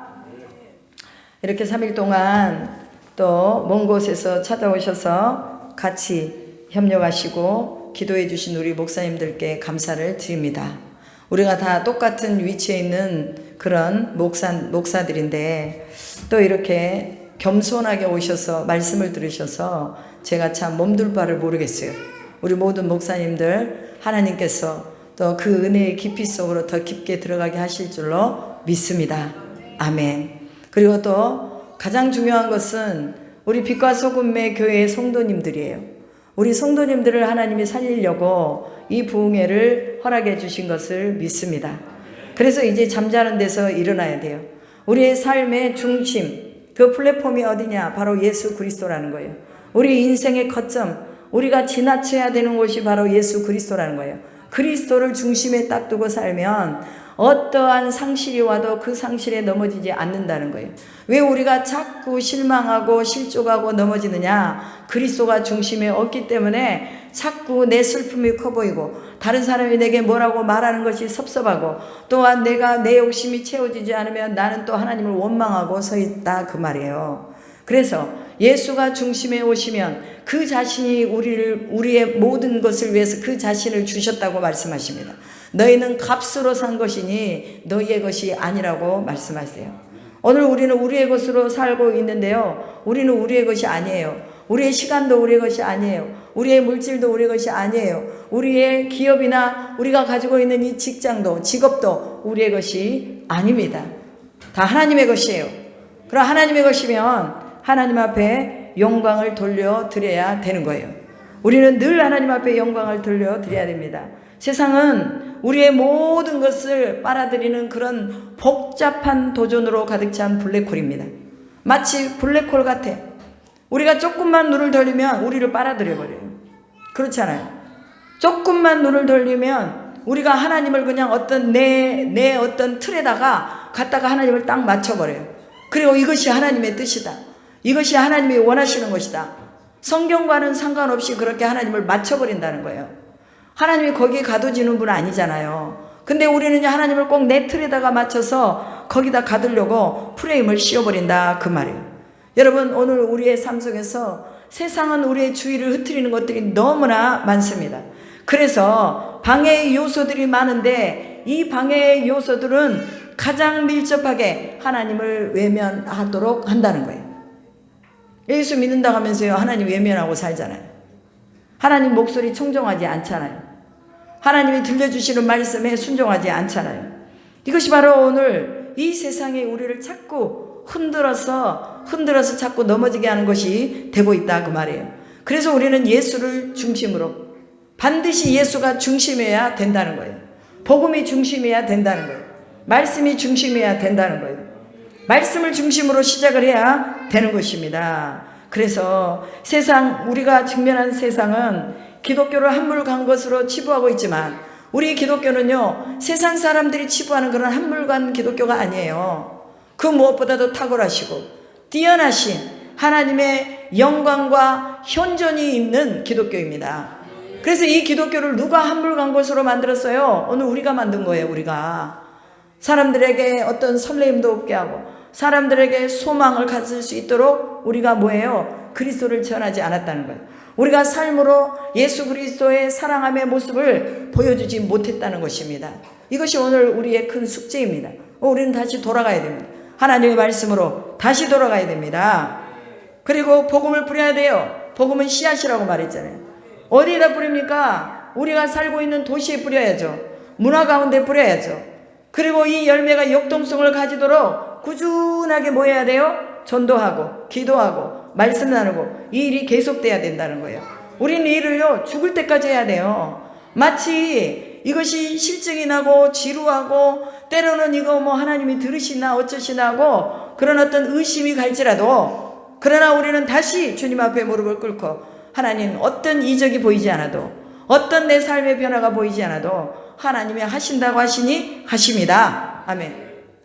B: 이렇게 3일 동안 또 먼 곳에서 찾아오셔서 같이 협력하시고 기도해 주신 우리 목사님들께 감사를 드립니다. 우리가 다 똑같은 위치에 있는 그런 목사들인데 또 이렇게 겸손하게 오셔서 말씀을 들으셔서 제가 참 몸둘 바를 모르겠어요. 우리 모든 목사님들 하나님께서 또 그 은혜의 깊이 속으로 더 깊게 들어가게 하실 줄로 믿습니다. 아멘. 그리고 또 가장 중요한 것은 우리 빛과 소금의 교회의 성도님들이에요. 우리 성도님들을 하나님이 살리려고 이 부흥회를 허락해 주신 것을 믿습니다. 그래서 이제 잠자는 데서 일어나야 돼요. 우리의 삶의 중심, 그 플랫폼이 어디냐? 바로 예수 그리스도라는 거예요. 우리 인생의 거점, 우리가 지나쳐야 되는 곳이 바로 예수 그리스도라는 거예요. 그리스도를 중심에 딱 두고 살면 어떠한 상실이 와도 그 상실에 넘어지지 않는다는 거예요. 왜 우리가 자꾸 실망하고 실족하고 넘어지느냐? 그리스도가 중심에 없기 때문에 자꾸 내 슬픔이 커 보이고 다른 사람이 내게 뭐라고 말하는 것이 섭섭하고 또한 내가 내 욕심이 채워지지 않으면 나는 또 하나님을 원망하고 서 있다 그 말이에요. 그래서 예수가 중심에 오시면 그 자신이 우리의 모든 것을 위해서 그 자신을 주셨다고 말씀하십니다. 너희는 값으로 산 것이니 너희의 것이 아니라고 말씀하세요. 오늘 우리는 우리의 것으로 살고 있는데요. 우리는 우리의 것이 아니에요. 우리의 시간도 우리의 것이 아니에요. 우리의 물질도 우리의 것이 아니에요. 우리의 기업이나 우리가 가지고 있는 이 직장도 직업도 우리의 것이 아닙니다. 다 하나님의 것이에요. 그럼 하나님의 것이면 하나님 앞에 영광을 돌려드려야 되는 거예요. 우리는 늘 하나님 앞에 영광을 돌려드려야 됩니다. 세상은 우리의 모든 것을 빨아들이는 그런 복잡한 도전으로 가득 찬 블랙홀입니다. 마치 블랙홀 같아. 우리가 조금만 눈을 돌리면 우리를 빨아들여버려요. 그렇잖아요. 조금만 눈을 돌리면 우리가 하나님을 그냥 어떤 내 어떤 틀에다가 갖다가 하나님을 딱 맞춰버려요. 그리고 이것이 하나님의 뜻이다. 이것이 하나님이 원하시는 것이다. 성경과는 상관없이 그렇게 하나님을 맞춰버린다는 거예요. 하나님이 거기에 가둬지는 분은 아니잖아요. 근데 우리는 하나님을 꼭 내 틀에다가 맞춰서 거기다 가두려고 프레임을 씌워버린다 그 말이에요. 여러분 오늘 우리의 삶 속에서 세상은 우리의 주의를 흐트리는 것들이 너무나 많습니다. 그래서 방해의 요소들이 많은데 이 방해의 요소들은 가장 밀접하게 하나님을 외면하도록 한다는 거예요. 예수 믿는다고 하면서요, 하나님 외면하고 살잖아요. 하나님 목소리 청종하지 않잖아요. 하나님이 들려주시는 말씀에 순종하지 않잖아요. 이것이 바로 오늘 이 세상에 우리를 자꾸 흔들어서 자꾸 넘어지게 하는 것이 되고 있다 그 말이에요. 그래서 우리는 예수를 중심으로, 반드시 예수가 중심이어야 된다는 거예요. 복음이 중심이어야 된다는 거예요. 말씀이 중심이어야 된다는 거예요. 말씀을 중심으로 시작을 해야 되는 것입니다. 그래서 우리가 직면한 세상은 기독교를 한물간 것으로 치부하고 있지만, 우리 기독교는요, 세상 사람들이 치부하는 그런 한물간 기독교가 아니에요. 그 무엇보다도 탁월하시고 뛰어나신 하나님의 영광과 현존이 있는 기독교입니다. 그래서 이 기독교를 누가 한물간 것으로 만들었어요? 오늘 우리가 만든 거예요. 우리가 사람들에게 어떤 설레임도 없게 하고 사람들에게 소망을 가질 수 있도록 우리가 뭐예요? 그리스도를 전하지 않았다는 거예요. 우리가 삶으로 예수 그리스도의 사랑함의 모습을 보여주지 못했다는 것입니다. 이것이 오늘 우리의 큰 숙제입니다. 우리는 다시 돌아가야 됩니다. 하나님의 말씀으로 다시 돌아가야 됩니다. 그리고 복음을 뿌려야 돼요. 복음은 씨앗이라고 말했잖아요. 어디에다 뿌립니까? 우리가 살고 있는 도시에 뿌려야죠. 문화 가운데 뿌려야죠. 그리고 이 열매가 역동성을 가지도록 꾸준하게 뭐 해야 돼요? 전도하고 기도하고 말씀 나누고 이 일이 계속돼야 된다는 거예요. 우리는 이 일을요, 죽을 때까지 해야 돼요. 마치 이것이 실증이 나고 지루하고 때로는 이거 뭐 하나님이 들으시나 어쩌시나 하고 그런 어떤 의심이 갈지라도, 그러나 우리는 다시 주님 앞에 무릎을 꿇고, 하나님 어떤 이적이 보이지 않아도, 어떤 내 삶의 변화가 보이지 않아도 하나님이 하신다고 하시니 하십니다. 아멘.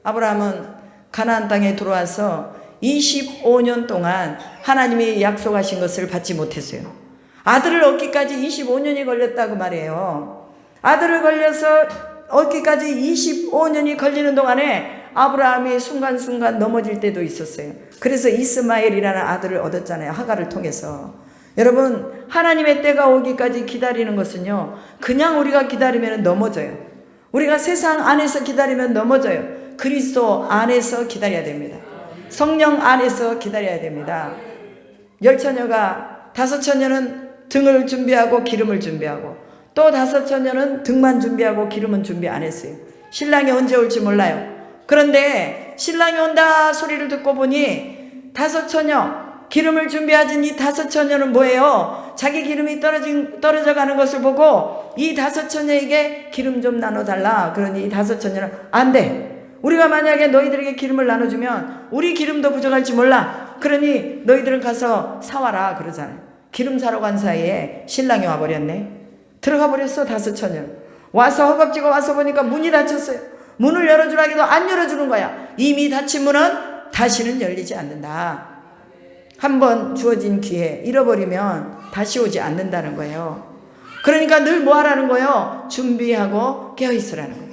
B: 아브라함은 가나안 땅에 들어와서 25년 동안 하나님이 약속하신 것을 받지 못했어요. 아들을 얻기까지 25년이 걸렸다고 말해요. 아들을 얻기까지 25년이 걸리는 동안에 아브라함이 순간순간 넘어질 때도 있었어요. 그래서 이스마엘이라는 아들을 얻었잖아요. 하갈을 통해서. 여러분, 하나님의 때가 오기까지 기다리는 것은요, 그냥 우리가 기다리면 넘어져요. 우리가 세상 안에서 기다리면 넘어져요. 그리스도 안에서 기다려야 됩니다. 성령 안에서 기다려야 됩니다. 10처녀가 5처녀는 등을 준비하고 기름을 준비하고, 또 5처녀는 등만 준비하고 기름은 준비 안 했어요. 신랑이 언제 올지 몰라요. 그런데 신랑이 온다 소리를 듣고 보니 5처녀 기름을 준비하진 이 5처녀는 뭐예요? 자기 기름이 떨어져 가는 것을 보고 이 5처녀에게 기름 좀 나눠달라. 그러니 이 5처녀는 안 돼. 우리가 만약에 너희들에게 기름을 나눠주면 우리 기름도 부족할지 몰라. 그러니 너희들은 가서 사와라 그러잖아요. 기름 사러 간 사이에 신랑이 와버렸네. 들어가 버렸어. 5처녀 와서 허겁지겁 와서 보니까 문이 닫혔어요. 문을 열어주라 해도 안 열어주는 거야. 이미 닫힌 문은 다시는 열리지 않는다. 한번 주어진 기회 잃어버리면 다시 오지 않는다는 거예요. 그러니까 늘 뭐 하라는 거예요? 준비하고 깨어있으라는 거예요.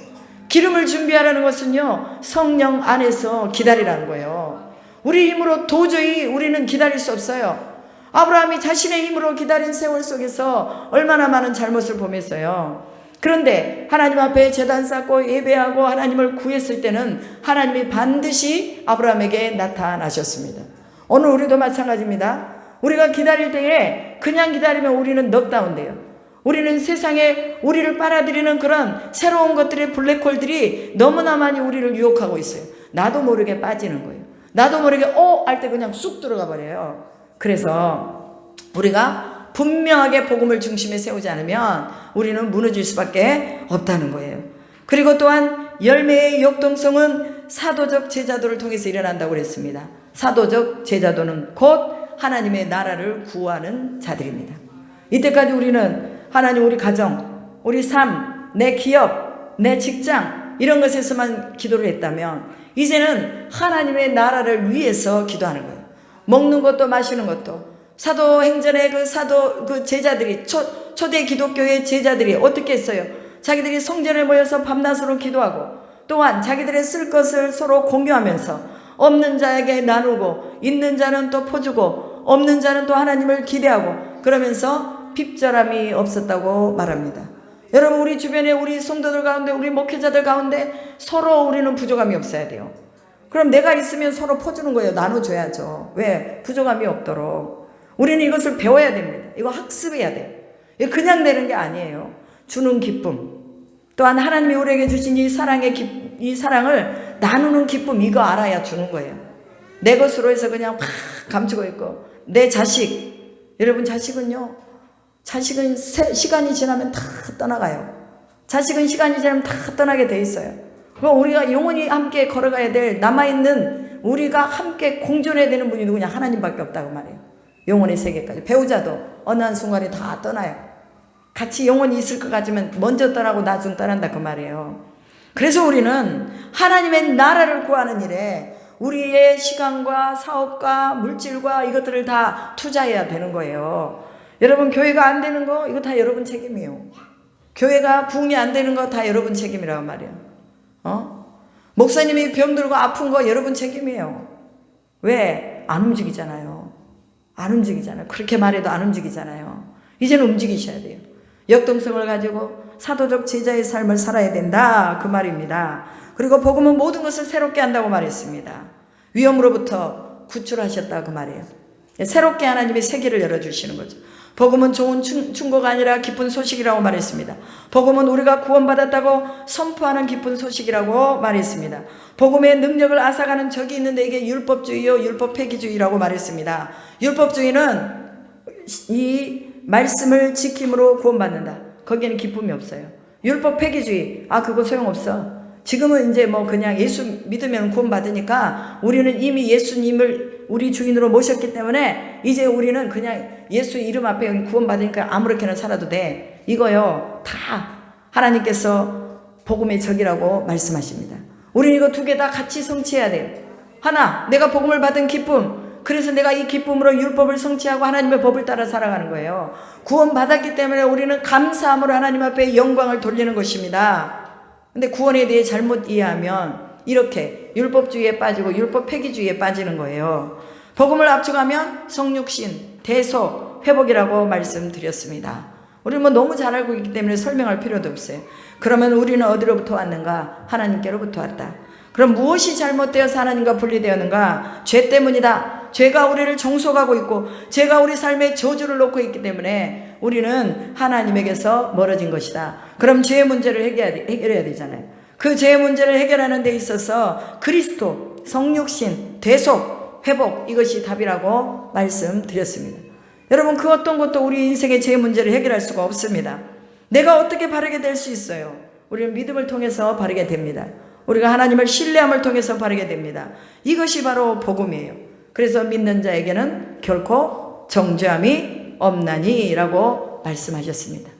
B: 기름을 준비하라는 것은요, 성령 안에서 기다리라는 거예요. 우리 힘으로 도저히 우리는 기다릴 수 없어요. 아브라함이 자신의 힘으로 기다린 세월 속에서 얼마나 많은 잘못을 범했어요. 그런데 하나님 앞에 제단 쌓고 예배하고 하나님을 구했을 때는 하나님이 반드시 아브라함에게 나타나셨습니다. 오늘 우리도 마찬가지입니다. 우리가 기다릴 때에 그냥 기다리면 우리는 넉다운돼요. 우리는 세상에 우리를 빨아들이는 그런 새로운 것들의 블랙홀들이 너무나 많이 우리를 유혹하고 있어요. 나도 모르게 빠지는 거예요. 나도 모르게 할 때 그냥 쑥 들어가 버려요. 그래서 우리가 분명하게 복음을 중심에 세우지 않으면 우리는 무너질 수밖에 없다는 거예요. 그리고 또한 열매의 역동성은 사도적 제자도를 통해서 일어난다고 그랬습니다. 사도적 제자도는 곧 하나님의 나라를 구하는 자들입니다. 이때까지 우리는 하나님 우리 가정, 우리 삶, 내 기업, 내 직장 이런 것에서만 기도를 했다면 이제는 하나님의 나라를 위해서 기도하는 거예요. 먹는 것도 마시는 것도. 사도행전의 그 제자들이 초대 기독교의 제자들이 어떻게 했어요? 자기들이 성전에 모여서 밤낮으로 기도하고 또한 자기들의 쓸 것을 서로 공유하면서 없는 자에게 나누고 있는 자는 또 퍼주고 없는 자는 또 하나님을 기대하고 그러면서 핍절함이 없었다고 말합니다. 여러분, 우리 주변에 우리 성도들 가운데, 우리 목회자들 가운데 서로 우리는 부족함이 없어야 돼요. 그럼 내가 있으면 서로 퍼주는 거예요. 나눠줘야죠. 왜? 부족함이 없도록. 우리는 이것을 배워야 됩니다. 이거 학습해야 돼요. 이거 그냥 되는 게 아니에요. 주는 기쁨, 또한 하나님이 우리에게 주신 이 사랑을 나누는 기쁨, 이거 알아야 주는 거예요. 내 것으로 해서 그냥 팍 감추고 있고, 내 자식, 여러분 자식은 시간이 지나면 다 떠나가요. 자식은 시간이 지나면 다 떠나게 돼 있어요. 그럼 우리가 영원히 함께 걸어가야 될, 남아있는 우리가 함께 공존해야 되는 분이 누구냐? 하나님밖에 없다고 말해요. 영원의 세계까지. 배우자도 어느 한순간에 다 떠나요. 같이 영원히 있을 것 같으면 먼저 떠나고 나중 떠난다 그 말이에요. 그래서 우리는 하나님의 나라를 구하는 일에 우리의 시간과 사업과 물질과 이것들을 다 투자해야 되는 거예요. 여러분, 교회가 안 되는 거 이거 다 여러분 책임이에요. 교회가 부흥이 안 되는 거 다 여러분 책임이라고 말이에요. 목사님이 병들고 아픈 거 여러분 책임이에요. 왜? 안 움직이잖아요. 안 움직이잖아요. 그렇게 말해도 안 움직이잖아요. 이제는 움직이셔야 돼요. 역동성을 가지고 사도적 제자의 삶을 살아야 된다 그 말입니다. 그리고 복음은 모든 것을 새롭게 한다고 말했습니다. 위험으로부터 구출하셨다 그 말이에요. 새롭게 하나님의 세계를 열어주시는 거죠. 복음은 좋은 충고가 아니라 기쁜 소식이라고 말했습니다. 복음은 우리가 구원받았다고 선포하는 기쁜 소식이라고 말했습니다. 복음의 능력을 앗아가는 적이 있는데 이게 율법주의요, 율법 폐기주의라고 말했습니다. 율법주의는 이 말씀을 지킴으로 구원받는다. 거기에는 기쁨이 없어요. 율법 폐기주의, 그거 소용없어. 지금은 이제 뭐 그냥 예수 믿으면 구원받으니까 우리는 이미 예수님을 우리 주인으로 모셨기 때문에 이제 우리는 그냥 예수 이름 앞에 구원받으니까 아무렇게나 살아도 돼. 이거요, 다 하나님께서 복음의 적이라고 말씀하십니다. 우리는 이거 두 개 다 같이 성취해야 돼요. 하나, 내가 복음을 받은 기쁨. 그래서 내가 이 기쁨으로 율법을 성취하고 하나님의 법을 따라 살아가는 거예요. 구원받았기 때문에 우리는 감사함으로 하나님 앞에 영광을 돌리는 것입니다. 근데 구원에 대해 잘못 이해하면 이렇게 율법주의에 빠지고 율법 폐기주의에 빠지는 거예요. 복음을 압축하면 성육신, 대속, 회복이라고 말씀드렸습니다. 우리는 뭐 너무 잘 알고 있기 때문에 설명할 필요도 없어요. 그러면 우리는 어디로부터 왔는가? 하나님께로부터 왔다. 그럼 무엇이 잘못되어서 하나님과 분리되었는가? 죄 때문이다. 죄가 우리를 정속하고 있고 죄가 우리 삶에 저주를 놓고 있기 때문에 우리는 하나님에게서 멀어진 것이다. 그럼 죄의 문제를 해결해야 되잖아요. 그 죄의 문제를 해결하는 데 있어서 그리스도, 성육신, 대속, 회복, 이것이 답이라고 말씀드렸습니다. 여러분, 그 어떤 것도 우리 인생의 죄의 문제를 해결할 수가 없습니다. 내가 어떻게 바르게 될 수 있어요? 우리는 믿음을 통해서 바르게 됩니다. 우리가 하나님을 신뢰함을 통해서 바르게 됩니다. 이것이 바로 복음이에요. 그래서 믿는 자에게는 결코 정죄함이 없나니 라고 말씀하셨습니다.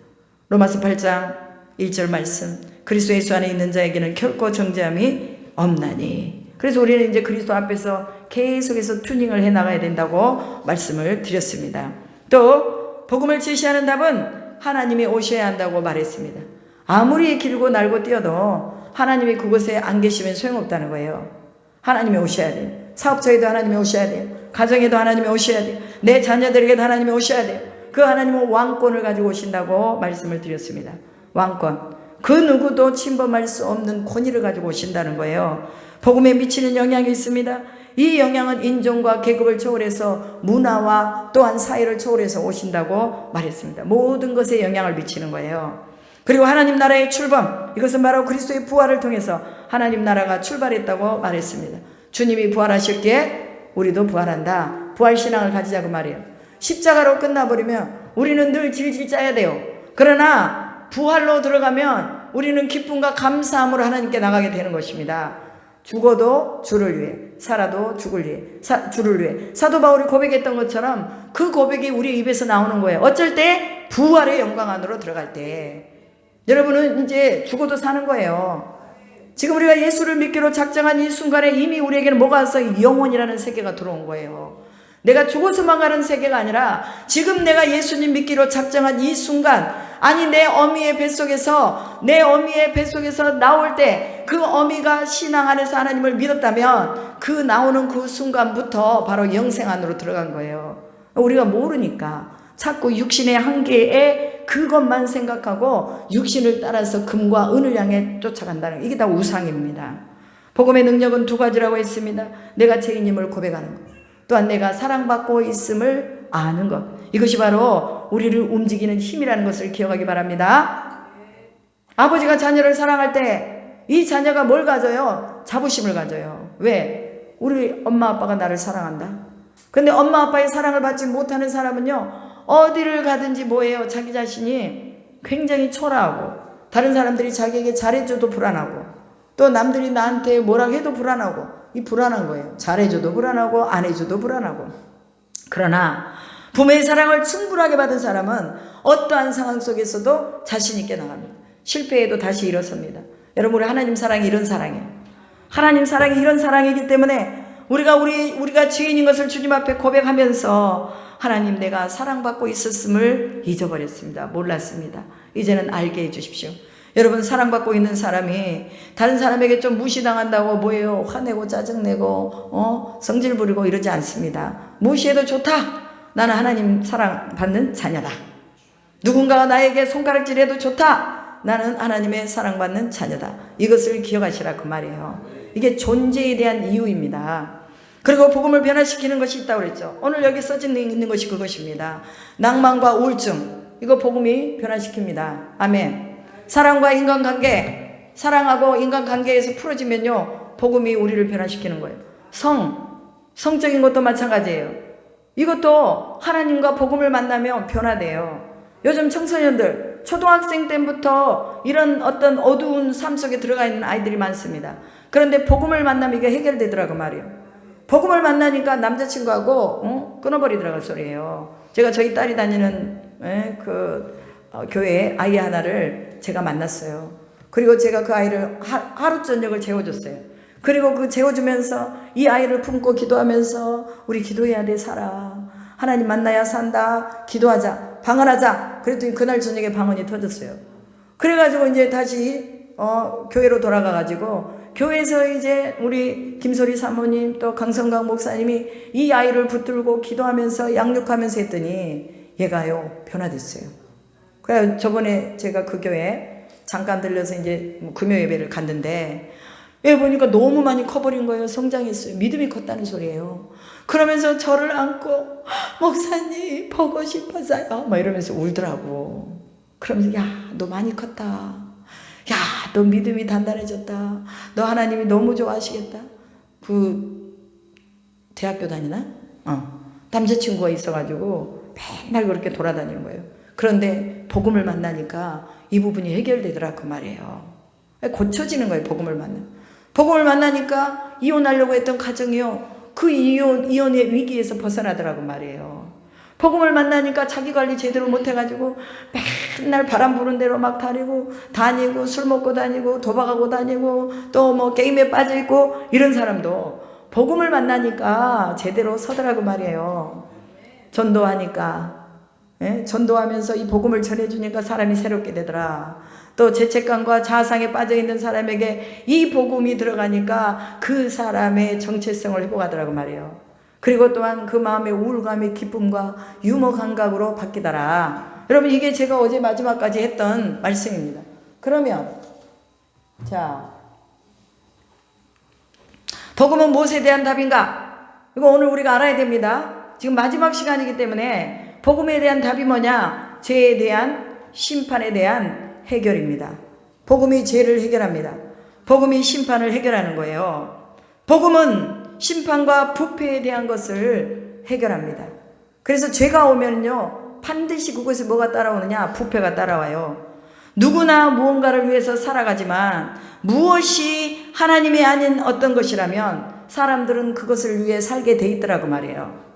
B: 로마서 8장 1절 말씀, 그리스도 예수 안에 있는 자에게는 결코 정죄함이 없나니. 그래서 우리는 이제 그리스도 앞에서 계속해서 튜닝을 해나가야 된다고 말씀을 드렸습니다. 또 복음을 제시하는 답은 하나님이 오셔야 한다고 말했습니다. 아무리 길고 날고 뛰어도 하나님이 그곳에 안 계시면 소용없다는 거예요. 하나님이 오셔야 돼요. 사업처에도 하나님이 오셔야 돼요. 가정에도 하나님이 오셔야 돼요. 내 자녀들에게도 하나님이 오셔야 돼요. 그 하나님은 왕권을 가지고 오신다고 말씀을 드렸습니다. 왕권. 그 누구도 침범할 수 없는 권위를 가지고 오신다는 거예요. 복음에 미치는 영향이 있습니다. 이 영향은 인종과 계급을 초월해서 문화와 또한 사회를 초월해서 오신다고 말했습니다. 모든 것에 영향을 미치는 거예요. 그리고 하나님 나라의 출범, 이것은 바로 그리스도의 부활을 통해서 하나님 나라가 출발했다고 말했습니다. 주님이 부활하셨기에 우리도 부활한다. 부활신앙을 가지자 그 말이에요. 십자가로 끝나버리면 우리는 늘 질질 짜야 돼요. 그러나 부활로 들어가면 우리는 기쁨과 감사함으로 하나님께 나가게 되는 것입니다. 죽어도 주를 위해, 살아도 주를 위해. 사도 바울이 고백했던 것처럼 그 고백이 우리 입에서 나오는 거예요. 어쩔 때 부활의 영광 안으로 들어갈 때. 여러분은 이제 죽어도 사는 거예요. 지금 우리가 예수를 믿기로 작정한 이 순간에 이미 우리에게는 뭐가 와서 영혼이라는 세계가 들어온 거예요. 내가 죽어서만 가는 세계가 아니라 지금 내가 예수님 믿기로 작정한 이 순간, 아니 내 어미의 뱃속에서 나올 때 그 어미가 신앙 안에서 하나님을 믿었다면 그 나오는 그 순간부터 바로 영생 안으로 들어간 거예요. 우리가 모르니까 자꾸 육신의 한계에 그것만 생각하고 육신을 따라서 금과 은을 향해 쫓아간다는 이게 다 우상입니다. 복음의 능력은 두 가지라고 했습니다. 내가 죄인임을 고백하는 것, 또한 내가 사랑받고 있음을 아는 것. 이것이 바로 우리를 움직이는 힘이라는 것을 기억하기 바랍니다. 아버지가 자녀를 사랑할 때 이 자녀가 뭘 가져요? 자부심을 가져요. 왜? 우리 엄마 아빠가 나를 사랑한다. 근데 엄마 아빠의 사랑을 받지 못하는 사람은요, 어디를 가든지 뭐예요? 자기 자신이 굉장히 초라하고, 다른 사람들이 자기에게 잘해줘도 불안하고, 또 남들이 나한테 뭐라 해도 불안하고, 이 불안한 거예요. 잘해줘도 불안하고 안 해줘도 불안하고. 그러나 부모의 사랑을 충분하게 받은 사람은 어떠한 상황 속에서도 자신 있게 나갑니다. 실패해도 다시 일어섭니다. 여러분, 우리 하나님 사랑이 이런 사랑이에요. 하나님 사랑이 이런 사랑이기 때문에 우리가 죄인인 것을 주님 앞에 고백하면서 하나님, 내가 사랑받고 있었음을 잊어버렸습니다. 몰랐습니다. 이제는 알게 해주십시오. 여러분, 사랑받고 있는 사람이 다른 사람에게 좀 무시당한다고 뭐예요? 화내고 짜증내고 성질 부리고 이러지 않습니다. 무시해도 좋다. 나는 하나님 사랑받는 자녀다. 누군가가 나에게 손가락질해도 좋다. 나는 하나님의 사랑받는 자녀다. 이것을 기억하시라 그 말이에요. 이게 존재에 대한 이유입니다. 그리고 복음을 변화시키는 것이 있다고 그랬죠. 오늘 여기 써져 있는 것이 그것입니다. 낭만과 우울증, 이거 복음이 변화시킵니다. 아멘. 사랑과 인간관계, 사랑하고 인간관계에서 풀어지면요, 복음이 우리를 변화시키는 거예요. 성적인 것도 마찬가지예요. 이것도 하나님과 복음을 만나면 변화돼요. 요즘 청소년들, 초등학생 때부터 이런 어떤 어두운 삶 속에 들어가 있는 아이들이 많습니다. 그런데 복음을 만나면 이게 해결되더라고 말이에요. 복음을 만나니까 남자친구하고 끊어버리더라고 소리예요. 제가 저희 딸이 다니는 교회에 아이 하나를 제가 만났어요. 그리고 제가 그 아이를 하루 저녁을 재워줬어요. 그리고 그 재워주면서 이 아이를 품고 기도하면서 우리 기도해야 돼, 살아. 하나님 만나야 산다. 기도하자. 방언하자. 그랬더니 그날 저녁에 방언이 터졌어요. 그래가지고 이제 다시 교회로 돌아가가지고 교회에서 이제 우리 김소리 사모님 또 강성강 목사님이 이 아이를 붙들고 기도하면서 양육하면서 했더니 얘가요 변화됐어요. 그래 저번에 제가 그 교회 잠깐 들려서 이제 금요 예배를 갔는데 예 보니까 너무 많이 커버린 거예요. 성장했어요. 믿음이 컸다는 소리예요. 그러면서 저를 안고 목사님 보고 싶어서요 막 이러면서 울더라고. 그러면서 야 너 많이 컸다. 야 너 믿음이 단단해졌다. 너 하나님이 너무 좋아하시겠다. 그 대학교 다니나? 남자친구가 있어가지고 맨날 그렇게 돌아다니는 거예요. 그런데 복음을 만나니까 이 부분이 해결되더라 그 말이에요. 고쳐지는 거예요. 복음을 만나니까 이혼하려고 했던 가정이요. 그 이혼의 위기에서 벗어나더라고 말이에요. 복음을 만나니까 자기 관리 제대로 못해가지고 맨날 바람 부는 대로 막 다니고 술 먹고 다니고 도박하고 다니고 또 뭐 게임에 빠져있고 이런 사람도 복음을 만나니까 제대로 서더라고 말이에요. 전도하니까 전도하면서 이 복음을 전해주니까 사람이 새롭게 되더라. 또 죄책감과 자아상에 빠져있는 사람에게 이 복음이 들어가니까 그 사람의 정체성을 회복하더라고 말이에요. 그리고 또한 그 마음의 우울감이 기쁨과 유머 감각으로 바뀌더라. 여러분 이게 제가 어제 마지막까지 했던 말씀입니다. 그러면 자 복음은 무엇에 대한 답인가? 이거 오늘 우리가 알아야 됩니다. 지금 마지막 시간이기 때문에 복음에 대한 답이 뭐냐? 죄에 대한 심판에 대한 해결입니다. 복음이 죄를 해결합니다. 복음이 심판을 해결하는 거예요. 복음은 심판과 부패에 대한 것을 해결합니다. 그래서 죄가 오면요 반드시 그것에 뭐가 따라오느냐? 부패가 따라와요. 누구나 무언가를 위해서 살아가지만 무엇이 하나님이 아닌 어떤 것이라면 사람들은 그것을 위해 살게 돼 있더라고 말이에요.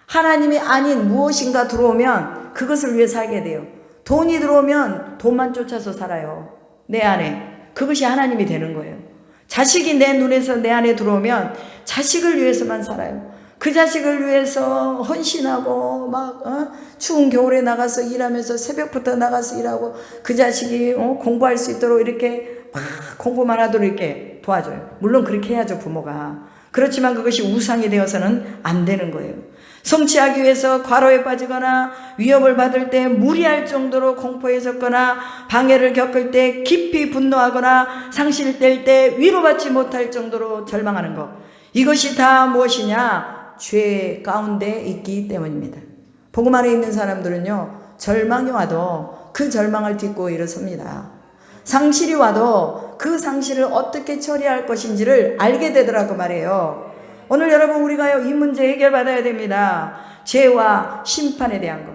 B: 하나님이 아닌 무엇인가 들어오면 그것을 위해 살게 돼요. 돈이 들어오면 돈만 쫓아서 살아요. 내 안에. 그것이 하나님이 되는 거예요. 자식이 내 눈에서 내 안에 들어오면 자식을 위해서만 살아요. 그 자식을 위해서 헌신하고 추운 겨울에 나가서 일하면서 새벽부터 나가서 일하고 그 자식이 공부할 수 있도록 이렇게 막 공부만 하도록 이렇게 도와줘요. 물론 그렇게 해야죠 부모가. 그렇지만 그것이 우상이 되어서는 안 되는 거예요. 성취하기 위해서 과로에 빠지거나 위협을 받을 때 무리할 정도로 공포에 졌거나 방해를 겪을 때 깊이 분노하거나 상실될 때 위로받지 못할 정도로 절망하는 것, 이것이 다 무엇이냐? 죄 가운데 있기 때문입니다. 복음 안에 있는 사람들은요, 절망이 와도 그 절망을 딛고 일어섭니다. 상실이 와도 그 상실을 어떻게 처리할 것인지를 알게 되더라고 말이에요. 오늘 여러분, 우리가요, 이 문제 해결받아야 됩니다. 죄와 심판에 대한 것.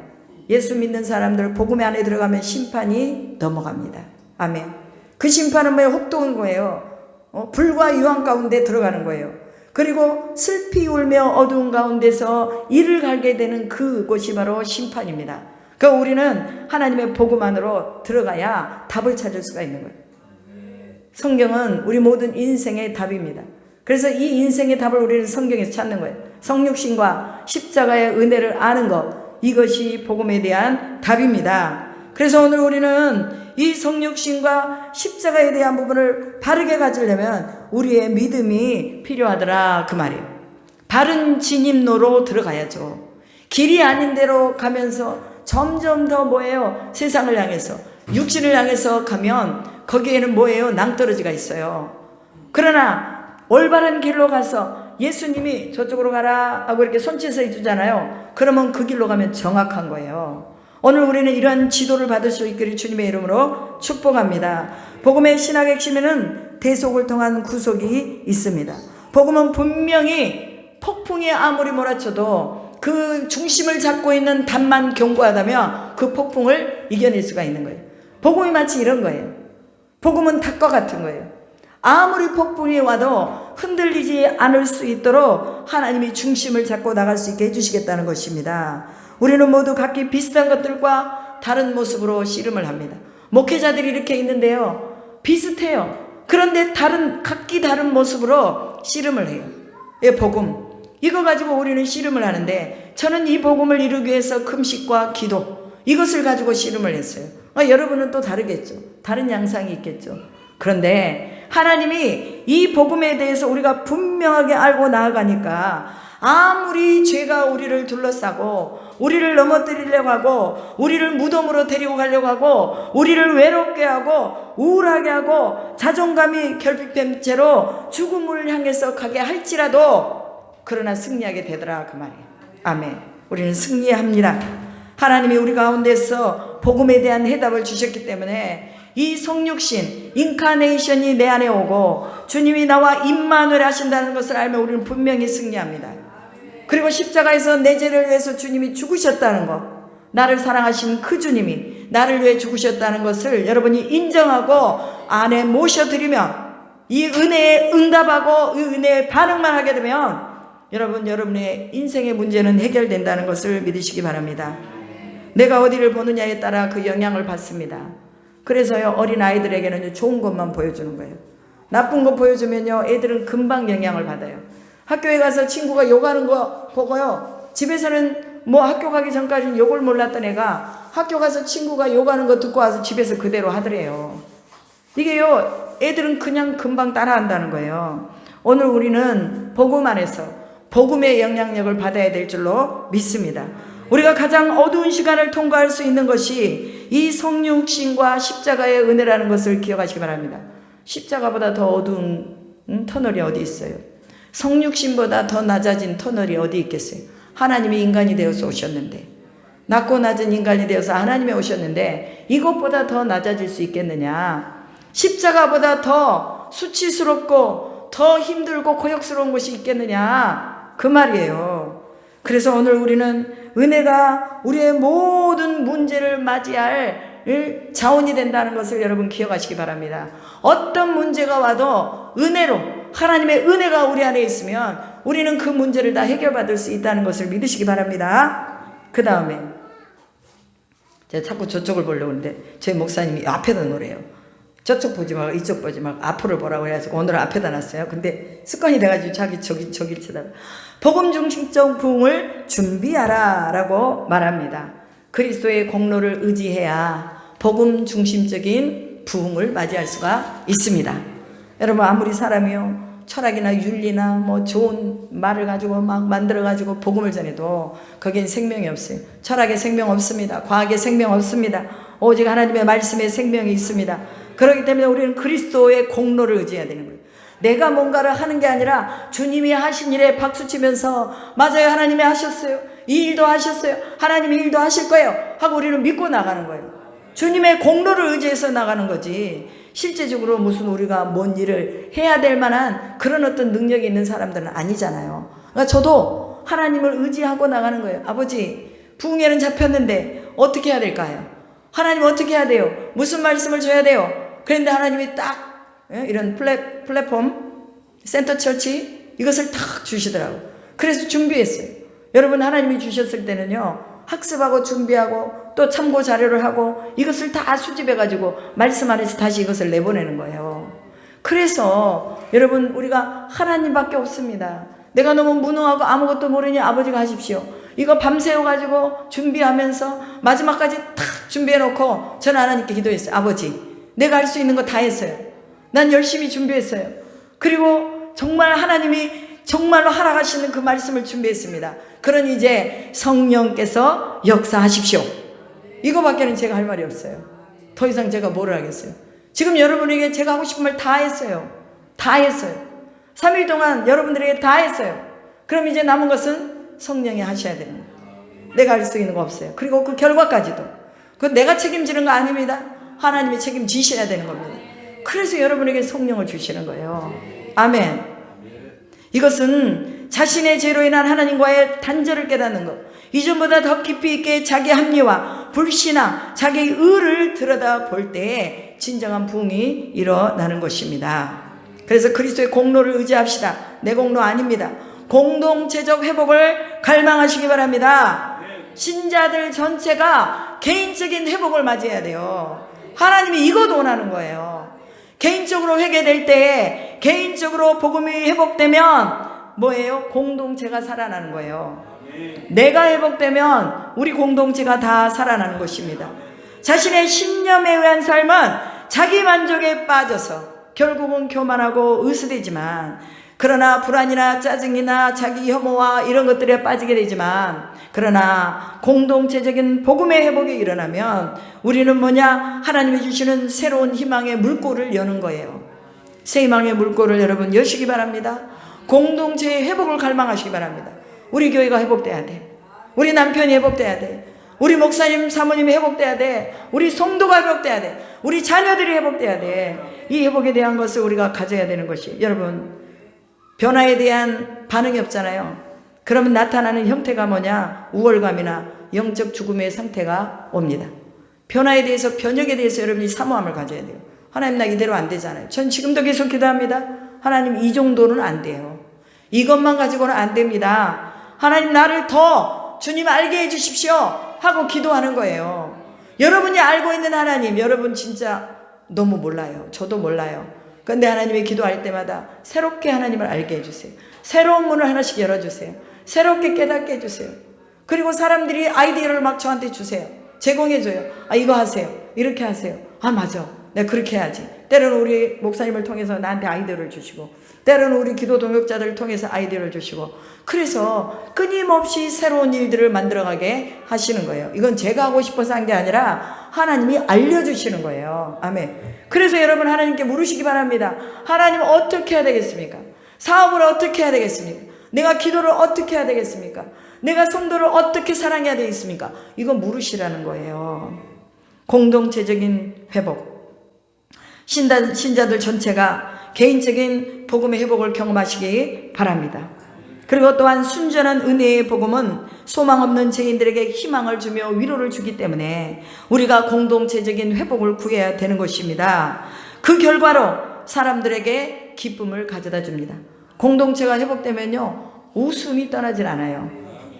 B: 예수 믿는 사람들 복음 안에 들어가면 심판이 넘어갑니다. 아멘. 그 심판은 뭐예요? 혹독한 거예요. 불과 유황 가운데 들어가는 거예요. 그리고 슬피 울며 어두운 가운데서 이를 갈게 되는 그곳이 바로 심판입니다. 그러니까 우리는 하나님의 복음 안으로 들어가야 답을 찾을 수가 있는 거예요. 성경은 우리 모든 인생의 답입니다. 그래서 이 인생의 답을 우리는 성경에서 찾는 거예요. 성육신과 십자가의 은혜를 아는 것, 이것이 복음에 대한 답입니다. 그래서 오늘 우리는 이 성육신과 십자가에 대한 부분을 바르게 가지려면 우리의 믿음이 필요하더라, 그 말이에요. 바른 진입로로 들어가야죠. 길이 아닌 데로 가면서 점점 더 뭐예요? 세상을 향해서, 육신을 향해서 가면 거기에는 뭐예요? 낭떠러지가 있어요. 그러나 올바른 길로 가서 예수님이 저쪽으로 가라 하고 이렇게 손짓을 해주잖아요. 그러면 그 길로 가면 정확한 거예요. 오늘 우리는 이러한 지도를 받을 수 있기를 주님의 이름으로 축복합니다. 복음의 신학의 핵심에는 대속을 통한 구속이 있습니다. 복음은 분명히 폭풍이 아무리 몰아쳐도 그 중심을 잡고 있는 답만 견고하다면 그 폭풍을 이겨낼 수가 있는 거예요. 복음이 마치 이런 거예요. 복음은 닭과 같은 거예요. 아무리 폭풍이 와도 흔들리지 않을 수 있도록 하나님이 중심을 잡고 나갈 수 있게 해주시겠다는 것입니다. 우리는 모두 각기 비슷한 것들과 다른 모습으로 씨름을 합니다. 목회자들이 이렇게 있는데요, 비슷해요. 그런데 각기 다른 모습으로 씨름을 해요. 예, 복음. 이거 가지고 우리는 씨름을 하는데, 저는 이 복음을 이루기 위해서 금식과 기도, 이것을 가지고 씨름을 했어요. 여러분은 또 다르겠죠. 다른 양상이 있겠죠. 그런데 하나님이 이 복음에 대해서 우리가 분명하게 알고 나아가니까 아무리 죄가 우리를 둘러싸고 우리를 넘어뜨리려고 하고 우리를 무덤으로 데리고 가려고 하고 우리를 외롭게 하고 우울하게 하고 자존감이 결핍된 채로 죽음을 향해서 가게 할지라도 그러나 승리하게 되더라, 그 말이에요. 아멘. 우리는 승리합니다. 하나님이 우리 가운데서 복음에 대한 해답을 주셨기 때문에 이 성육신, 인카네이션이 내 안에 오고 주님이 나와 임마누엘 하신다는 것을 알면 우리는 분명히 승리합니다. 그리고 십자가에서 내 죄를 위해서 주님이 죽으셨다는 것, 나를 사랑하신 그 주님이 나를 위해 죽으셨다는 것을 여러분이 인정하고 안에 모셔드리면, 이 은혜에 응답하고 이 은혜에 반응만 하게 되면 여러분의 인생의 문제는 해결된다는 것을 믿으시기 바랍니다. 내가 어디를 보느냐에 따라 그 영향을 받습니다. 그래서요, 어린 아이들에게는 좋은 것만 보여주는 거예요. 나쁜 거 보여주면요, 애들은 금방 영향을 받아요. 학교에 가서 친구가 욕하는 거 보고요, 집에서는 뭐 학교 가기 전까지는 욕을 몰랐던 애가 학교 가서 친구가 욕하는 거 듣고 와서 집에서 그대로 하더래요. 이게요, 애들은 그냥 금방 따라한다는 거예요. 오늘 우리는 복음 안에서 복음의 영향력을 받아야 될 줄로 믿습니다. 우리가 가장 어두운 시간을 통과할 수 있는 것이 이 성육신과 십자가의 은혜라는 것을 기억하시기 바랍니다. 십자가보다 더 어두운 터널이 어디 있어요? 성육신보다 더 낮아진 터널이 어디 있겠어요? 하나님이 인간이 되어서 오셨는데, 낮고 낮은 인간이 되어서 하나님이 오셨는데 이것보다 더 낮아질 수 있겠느냐? 십자가보다 더 수치스럽고 더 힘들고 고역스러운 것이 있겠느냐? 그 말이에요. 그래서 오늘 우리는 은혜가 우리의 모든 문제를 맞이할 자원이 된다는 것을 여러분 기억하시기 바랍니다. 어떤 문제가 와도 은혜로, 하나님의 은혜가 우리 안에 있으면 우리는 그 문제를 다 해결받을 수 있다는 것을 믿으시기 바랍니다. 그 다음에 제가 자꾸 저쪽을 보려고 하는데 저희 목사님이 앞에다 놓으래요. 저쪽 보지 말고 이쪽 보지 말고 앞으로 보라고 해가지고 오늘은 앞에다 놨어요. 근데 습관이 돼가지고 자기 저길 쳐다봐. 복음 중심적 부흥을 준비하라 라고 말합니다. 그리스도의 공로를 의지해야 복음 중심적인 부흥을 맞이할 수가 있습니다. 여러분, 아무리 사람이요 철학이나 윤리나 뭐 좋은 말을 가지고 막 만들어가지고 복음을 전해도 거기엔 생명이 없어요. 철학에 생명 없습니다. 과학에 생명 없습니다. 오직 하나님의 말씀에 생명이 있습니다. 그렇기 때문에 우리는 그리스도의 공로를 의지해야 되는 거예요. 내가 뭔가를 하는 게 아니라 주님이 하신 일에 박수치면서 맞아요, 하나님이 하셨어요, 이 일도 하셨어요, 하나님이 일도 하실 거예요 하고 우리는 믿고 나가는 거예요. 주님의 공로를 의지해서 나가는 거지, 실제적으로 무슨 우리가 뭔 일을 해야 될 만한 그런 어떤 능력이 있는 사람들은 아니잖아요. 그러니까 저도 하나님을 의지하고 나가는 거예요. 아버지, 부흥회는 잡혔는데 어떻게 해야 될까요? 하나님 어떻게 해야 돼요? 무슨 말씀을 줘야 돼요? 그런데 하나님이 딱 이런 플랫폼, 센터 처치 이것을 딱 주시더라고요. 그래서 준비했어요. 여러분, 하나님이 주셨을 때는요, 학습하고 준비하고 또 참고 자료를 하고 이것을 다 수집해가지고 말씀 안에서 다시 이것을 내보내는 거예요. 그래서 여러분, 우리가 하나님밖에 없습니다. 내가 너무 무능하고 아무것도 모르니 아버지가 하십시오. 이거 밤새워가지고 준비하면서 마지막까지 탁 준비해놓고 저는 하나님께 기도했어요. 아버지, 내가 할 수 있는 거 다 했어요. 난 열심히 준비했어요. 그리고 정말 하나님이 정말로 하락하시는 그 말씀을 준비했습니다. 그러니 이제 성령께서 역사하십시오. 이거밖에는 제가 할 말이 없어요. 더 이상 제가 뭐를 하겠어요. 지금 여러분에게 제가 하고 싶은 말 다 했어요. 다 했어요. 3일 동안 여러분들에게 다 했어요. 그럼 이제 남은 것은 성령이 하셔야 되는 거예요. 내가 할 수 있는 거 없어요. 그리고 그 결과까지도 그건 내가 책임지는 거 아닙니다. 하나님이 책임지셔야 되는 겁니다. 그래서 여러분에게 성령을 주시는 거예요. 아멘. 이것은 자신의 죄로 인한 하나님과의 단절을 깨닫는 것, 이전보다 더 깊이 있게 자기 합리화, 불신앙, 자기의 의를 들여다볼 때에 진정한 부흥이 일어나는 것입니다. 그래서 그리스도의 공로를 의지합시다. 내 공로 아닙니다. 공동체적 회복을 갈망하시기 바랍니다. 신자들 전체가 개인적인 회복을 맞이해야 돼요. 하나님이 이것 원하는 거예요. 개인적으로 회개될 때, 개인적으로 복음이 회복되면 뭐예요? 공동체가 살아나는 거예요. 내가 회복되면 우리 공동체가 다 살아나는 것입니다. 자신의 신념에 의한 삶은 자기 만족에 빠져서 결국은 교만하고 의수되지만, 그러나 불안이나 짜증이나 자기 혐오와 이런 것들에 빠지게 되지만, 그러나 공동체적인 복음의 회복이 일어나면 우리는 뭐냐? 하나님이 주시는 새로운 희망의 물꼬를 여는 거예요. 새 희망의 물꼬를 여러분 여시기 바랍니다. 공동체의 회복을 갈망하시기 바랍니다. 우리 교회가 회복돼야 돼. 우리 남편이 회복돼야 돼. 우리 목사님 사모님이 회복돼야 돼. 우리 성도가 회복돼야 돼. 우리 자녀들이 회복돼야 돼. 이 회복에 대한 것을 우리가 가져야 되는 것이, 여러분, 변화에 대한 반응이 없잖아요. 그러면 나타나는 형태가 뭐냐? 우월감이나 영적 죽음의 상태가 옵니다. 변화에 대해서, 변혁에 대해서 여러분이 사모함을 가져야 돼요. 하나님, 나 이대로 안 되잖아요. 전 지금도 계속 기도합니다. 하나님, 이 정도는 안 돼요. 이것만 가지고는 안 됩니다. 하나님, 나를 더 주님 알게 해주십시오 하고 기도하는 거예요. 여러분이 알고 있는 하나님, 여러분 진짜 너무 몰라요. 저도 몰라요. 그런데 하나님이 기도할 때마다 새롭게 하나님을 알게 해주세요. 새로운 문을 하나씩 열어주세요. 새롭게 깨닫게 해주세요. 그리고 사람들이 아이디어를 막 저한테 주세요. 제공해줘요. 아, 이거 하세요. 이렇게 하세요. 아, 맞아. 내가 그렇게 해야지. 때로는 우리 목사님을 통해서 나한테 아이디어를 주시고, 때로는 우리 기도 동역자들을 통해서 아이디어를 주시고, 그래서 끊임없이 새로운 일들을 만들어가게 하시는 거예요. 이건 제가 하고 싶어서 한 게 아니라 하나님이 알려주시는 거예요. 아멘. 그래서 여러분, 하나님께 물으시기 바랍니다. 하나님, 어떻게 해야 되겠습니까? 사업을 어떻게 해야 되겠습니까? 내가 기도를 어떻게 해야 되겠습니까? 내가 성도를 어떻게 사랑해야 되겠습니까? 이거 물으시라는 거예요. 공동체적인 회복. 신자들 전체가 개인적인 복음의 회복을 경험하시기 바랍니다. 그리고 또한 순전한 은혜의 복음은 소망 없는 죄인들에게 희망을 주며 위로를 주기 때문에 우리가 공동체적인 회복을 구해야 되는 것입니다. 그 결과로 사람들에게 기쁨을 가져다 줍니다. 공동체가 회복되면요, 웃음이 떠나질 않아요.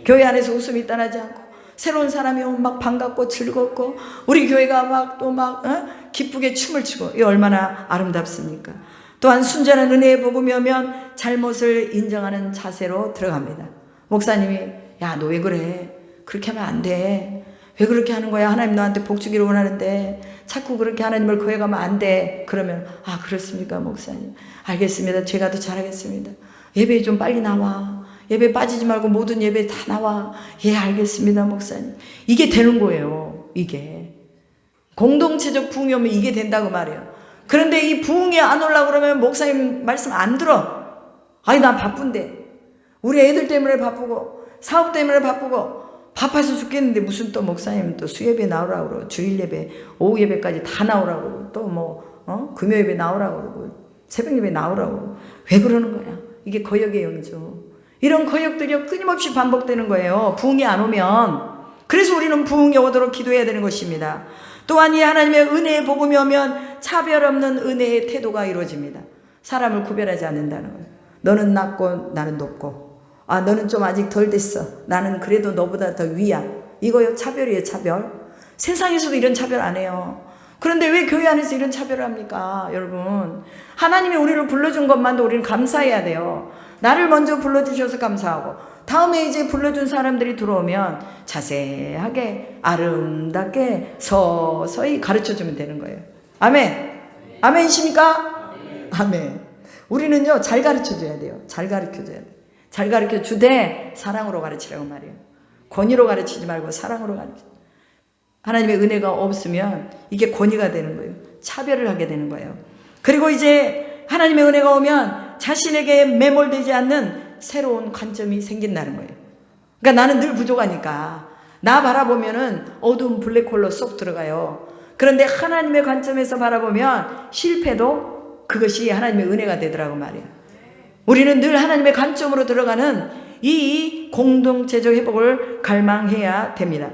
B: 교회 안에서 웃음이 떠나지 않고, 새로운 사람이 오면 막 반갑고 즐겁고, 우리 교회가 막 또 막 기쁘게 춤을 추고, 이 얼마나 아름답습니까? 또한 순전한 은혜의 복음이 오면 잘못을 인정하는 자세로 들어갑니다. 목사님이, 야, 너 왜 그래? 그렇게 하면 안 돼. 왜 그렇게 하는 거야? 하나님 너한테 복 주기를 원하는데 자꾸 그렇게 하나님을 거역하면 안 돼. 그러면 아 그렇습니까 목사님? 알겠습니다. 제가 더 잘하겠습니다. 예배에 좀 빨리 나와. 예배 빠지지 말고 모든 예배 다 나와. 예 알겠습니다 목사님. 이게 되는 거예요. 이게 공동체적 부흥이 오면 이게 된다고 말해요. 그런데 이 부흥이 안 오려고 그러면 목사님 말씀 안 들어. 아니 난 바쁜데 우리 애들 때문에 바쁘고 사업 때문에 바쁘고 바빠서 죽겠는데 무슨 또 목사님 또 수예배 나오라고 그러고 주일 예배 오후 예배까지 다 나오라고 그러고 또 뭐 금요 예배 나오라고 그러고 새벽 예배 나오라고 그러고 왜 그러는 거야? 이게 거역의 영이죠. 이런 거역들이 끊임없이 반복되는 거예요. 부흥이 안 오면. 그래서 우리는 부흥이 오도록 기도해야 되는 것입니다. 또한 이 하나님의 은혜의 복음이 오면 차별 없는 은혜의 태도가 이루어집니다. 사람을 구별하지 않는다는 거예요. 너는 낮고 나는 높고 아 너는 좀 아직 덜 됐어. 나는 그래도 너보다 더 위야. 이거요 차별이에요 차별. 세상에서도 이런 차별 안 해요. 그런데 왜 교회 안에서 이런 차별을 합니까 여러분? 하나님이 우리를 불러준 것만도 우리는 감사해야 돼요. 나를 먼저 불러주셔서 감사하고 다음에 이제 불러준 사람들이 들어오면 자세하게 아름답게 서서히 가르쳐주면 되는 거예요. 아멘. 아멘이십니까? 아멘. 우리는요 잘 가르쳐줘야 돼요. 잘 가르쳐줘야 돼요. 잘 가르쳐주되 사랑으로 가르치라고 말이에요. 권위로 가르치지 말고 사랑으로 가르쳐. 하나님의 은혜가 없으면 이게 권위가 되는 거예요. 차별을 하게 되는 거예요. 그리고 이제 하나님의 은혜가 오면 자신에게 매몰되지 않는 새로운 관점이 생긴다는 거예요. 그러니까 나는 늘 부족하니까 나 바라보면은 어두운 블랙홀로 쏙 들어가요. 그런데 하나님의 관점에서 바라보면 실패도 그것이 하나님의 은혜가 되더라고 말이에요. 우리는 늘 하나님의 관점으로 들어가는 이 공동체적 회복을 갈망해야 됩니다.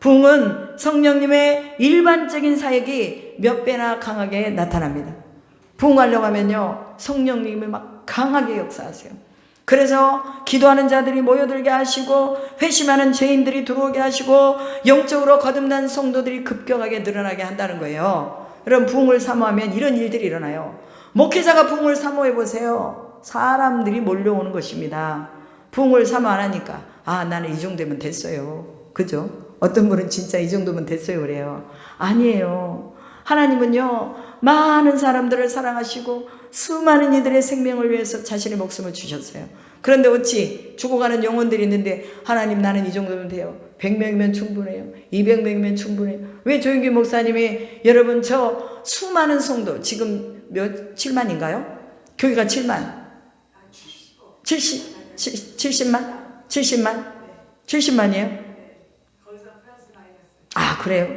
B: 부흥은 성령님의 일반적인 사역이 몇 배나 강하게 나타납니다. 부흥하려고 하면요 성령님이 막 강하게 역사하세요. 그래서 기도하는 자들이 모여들게 하시고 회심하는 죄인들이 들어오게 하시고 영적으로 거듭난 성도들이 급격하게 늘어나게 한다는 거예요. 여러분 부흥을 사모하면 이런 일들이 일어나요. 목회자가 부흥을 사모해 보세요. 사람들이 몰려오는 것입니다. 부흥을 사모 안 하니까 아 나는 이 정도면 됐어요. 그죠? 어떤 분은 진짜 이 정도면 됐어요 그래요. 아니에요. 하나님은요 많은 사람들을 사랑하시고 수많은 이들의 생명을 위해서 자신의 목숨을 주셨어요. 그런데 어찌 죽어가는 영혼들이 있는데 하나님 나는 이 정도면 돼요. 100명이면 충분해요. 200명이면 충분해요. 왜 조영기 목사님이 여러분 저 수많은 성도 지금 7만인가요? 교회가 7만 70만? 70만이에요? 아 그래요?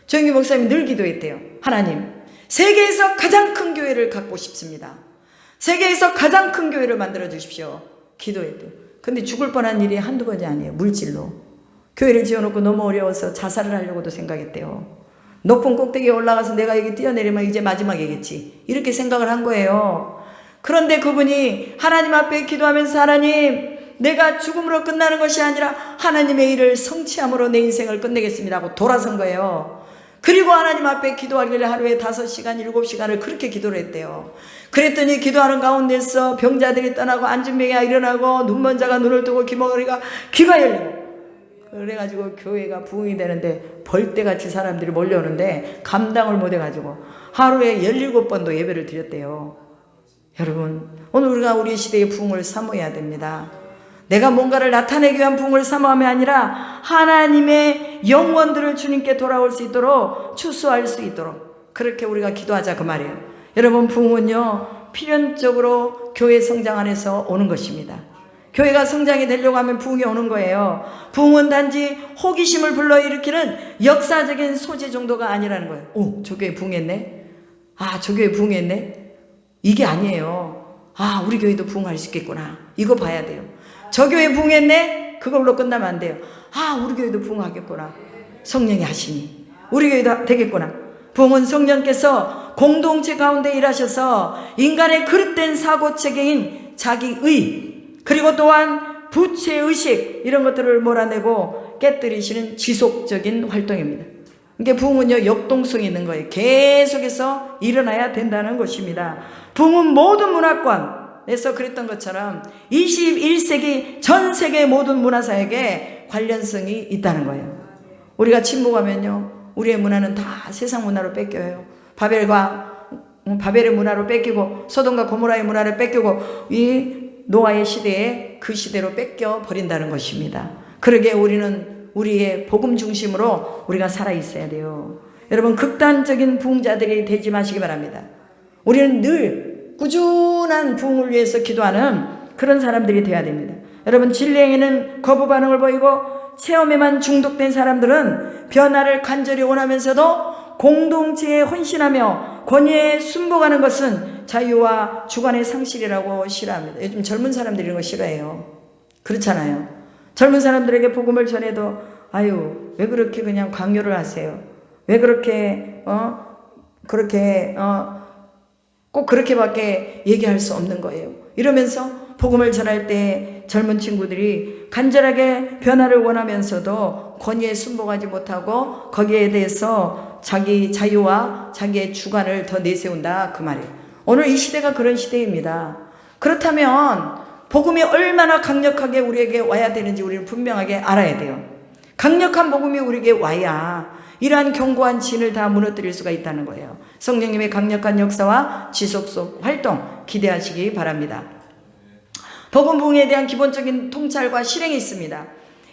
B: 조영기 목사님이 늘 기도했대요. 하나님 세계에서 가장 큰 교회를 갖고 싶습니다. 세계에서 가장 큰 교회를 만들어 주십시오. 기도했대요. 근데 죽을 뻔한 일이 한두 번이 아니에요. 물질로 교회를 지어놓고 너무 어려워서 자살을 하려고도 생각했대요. 높은 꼭대기에 올라가서 내가 여기 뛰어내리면 이제 마지막이겠지 이렇게 생각을 한 거예요. 그런데 그분이 하나님 앞에 기도하면서 하나님 내가 죽음으로 끝나는 것이 아니라 하나님의 일을 성취함으로 내 인생을 끝내겠습니다 하고 돌아선 거예요. 그리고 하나님 앞에 기도하길래 하루에 5시간 7시간을 그렇게 기도를 했대요. 그랬더니 기도하는 가운데서 병자들이 떠나고 안진병이가 일어나고 눈먼 자가 눈을 뜨고 귀머거리가 귀가 열리고 그래가지고 교회가 부흥이 되는데 벌떼같이 사람들이 몰려오는데 감당을 못해가지고 하루에 17번도 예배를 드렸대요. 여러분 오늘 우리가 우리 시대의 부흥을 사모해야 됩니다. 내가 뭔가를 나타내기 위한 부흥을 사모함이 아니라 하나님의 영혼들을 주님께 돌아올 수 있도록 추수할 수 있도록 그렇게 우리가 기도하자 그 말이에요. 여러분 부흥은요 필연적으로 교회 성장 안에서 오는 것입니다. 교회가 성장이 되려고 하면 부흥이 오는 거예요. 부흥은 단지 호기심을 불러일으키는 역사적인 소재 정도가 아니라는 거예요. 오, 저 교회 부흥했네. 아, 저 교회 부흥했네. 이게 아니에요. 아, 우리 교회도 부흥할 수 있겠구나. 이거 봐야 돼요. 저 교회 부흥했네? 그걸로 끝나면 안 돼요. 아, 우리 교회도 부흥하겠구나. 성령이 하시니. 우리 교회도 되겠구나. 부흥은 성령께서 공동체 가운데 일하셔서 인간의 그릇된 사고체계인 자기의 그리고 또한 부채의식 이런 것들을 몰아내고 깨뜨리시는 지속적인 활동입니다. 이게 부흥은요 역동성이 있는 거예요. 계속해서 일어나야 된다는 것입니다. 부흥은 모든 문화권에서 그랬던 것처럼 21세기 전 세계 모든 문화사역에 관련성이 있다는 거예요. 우리가 침묵하면요, 우리의 문화는 다 세상 문화로 뺏겨요. 바벨의 문화로 뺏기고 소돔과 고모라의 문화를 뺏기고 이 노아의 시대에 그 시대로 뺏겨 버린다는 것입니다. 그러게 우리는 우리의 복음 중심으로 우리가 살아 있어야 돼요. 여러분, 극단적인 부흥자들이 되지 마시기 바랍니다. 우리는 늘 꾸준한 부흥을 위해서 기도하는 그런 사람들이 되어야 됩니다. 여러분, 진리행에는 거부 반응을 보이고 체험에만 중독된 사람들은 변화를 간절히 원하면서도 공동체에 헌신하며 권위에 순복하는 것은 자유와 주관의 상실이라고 싫어합니다. 요즘 젊은 사람들이 이런 거 싫어해요. 그렇잖아요. 젊은 사람들에게 복음을 전해도 아유, 왜 그렇게 그냥 강요를 하세요? 왜 그렇게 꼭 그렇게밖에 얘기할 수 없는 거예요. 이러면서 복음을 전할 때 젊은 친구들이 간절하게 변화를 원하면서도 권위에 순복하지 못하고 거기에 대해서 자기 자유와 자기의 주관을 더 내세운다, 그 말이에요. 오늘 이 시대가 그런 시대입니다. 그렇다면 복음이 얼마나 강력하게 우리에게 와야 되는지 우리는 분명하게 알아야 돼요. 강력한 복음이 우리에게 와야 이러한 견고한 진을 다 무너뜨릴 수가 있다는 거예요. 성령님의 강력한 역사와 지속적 활동 기대하시기 바랍니다. 복음 부흥에 대한 기본적인 통찰과 실행이 있습니다.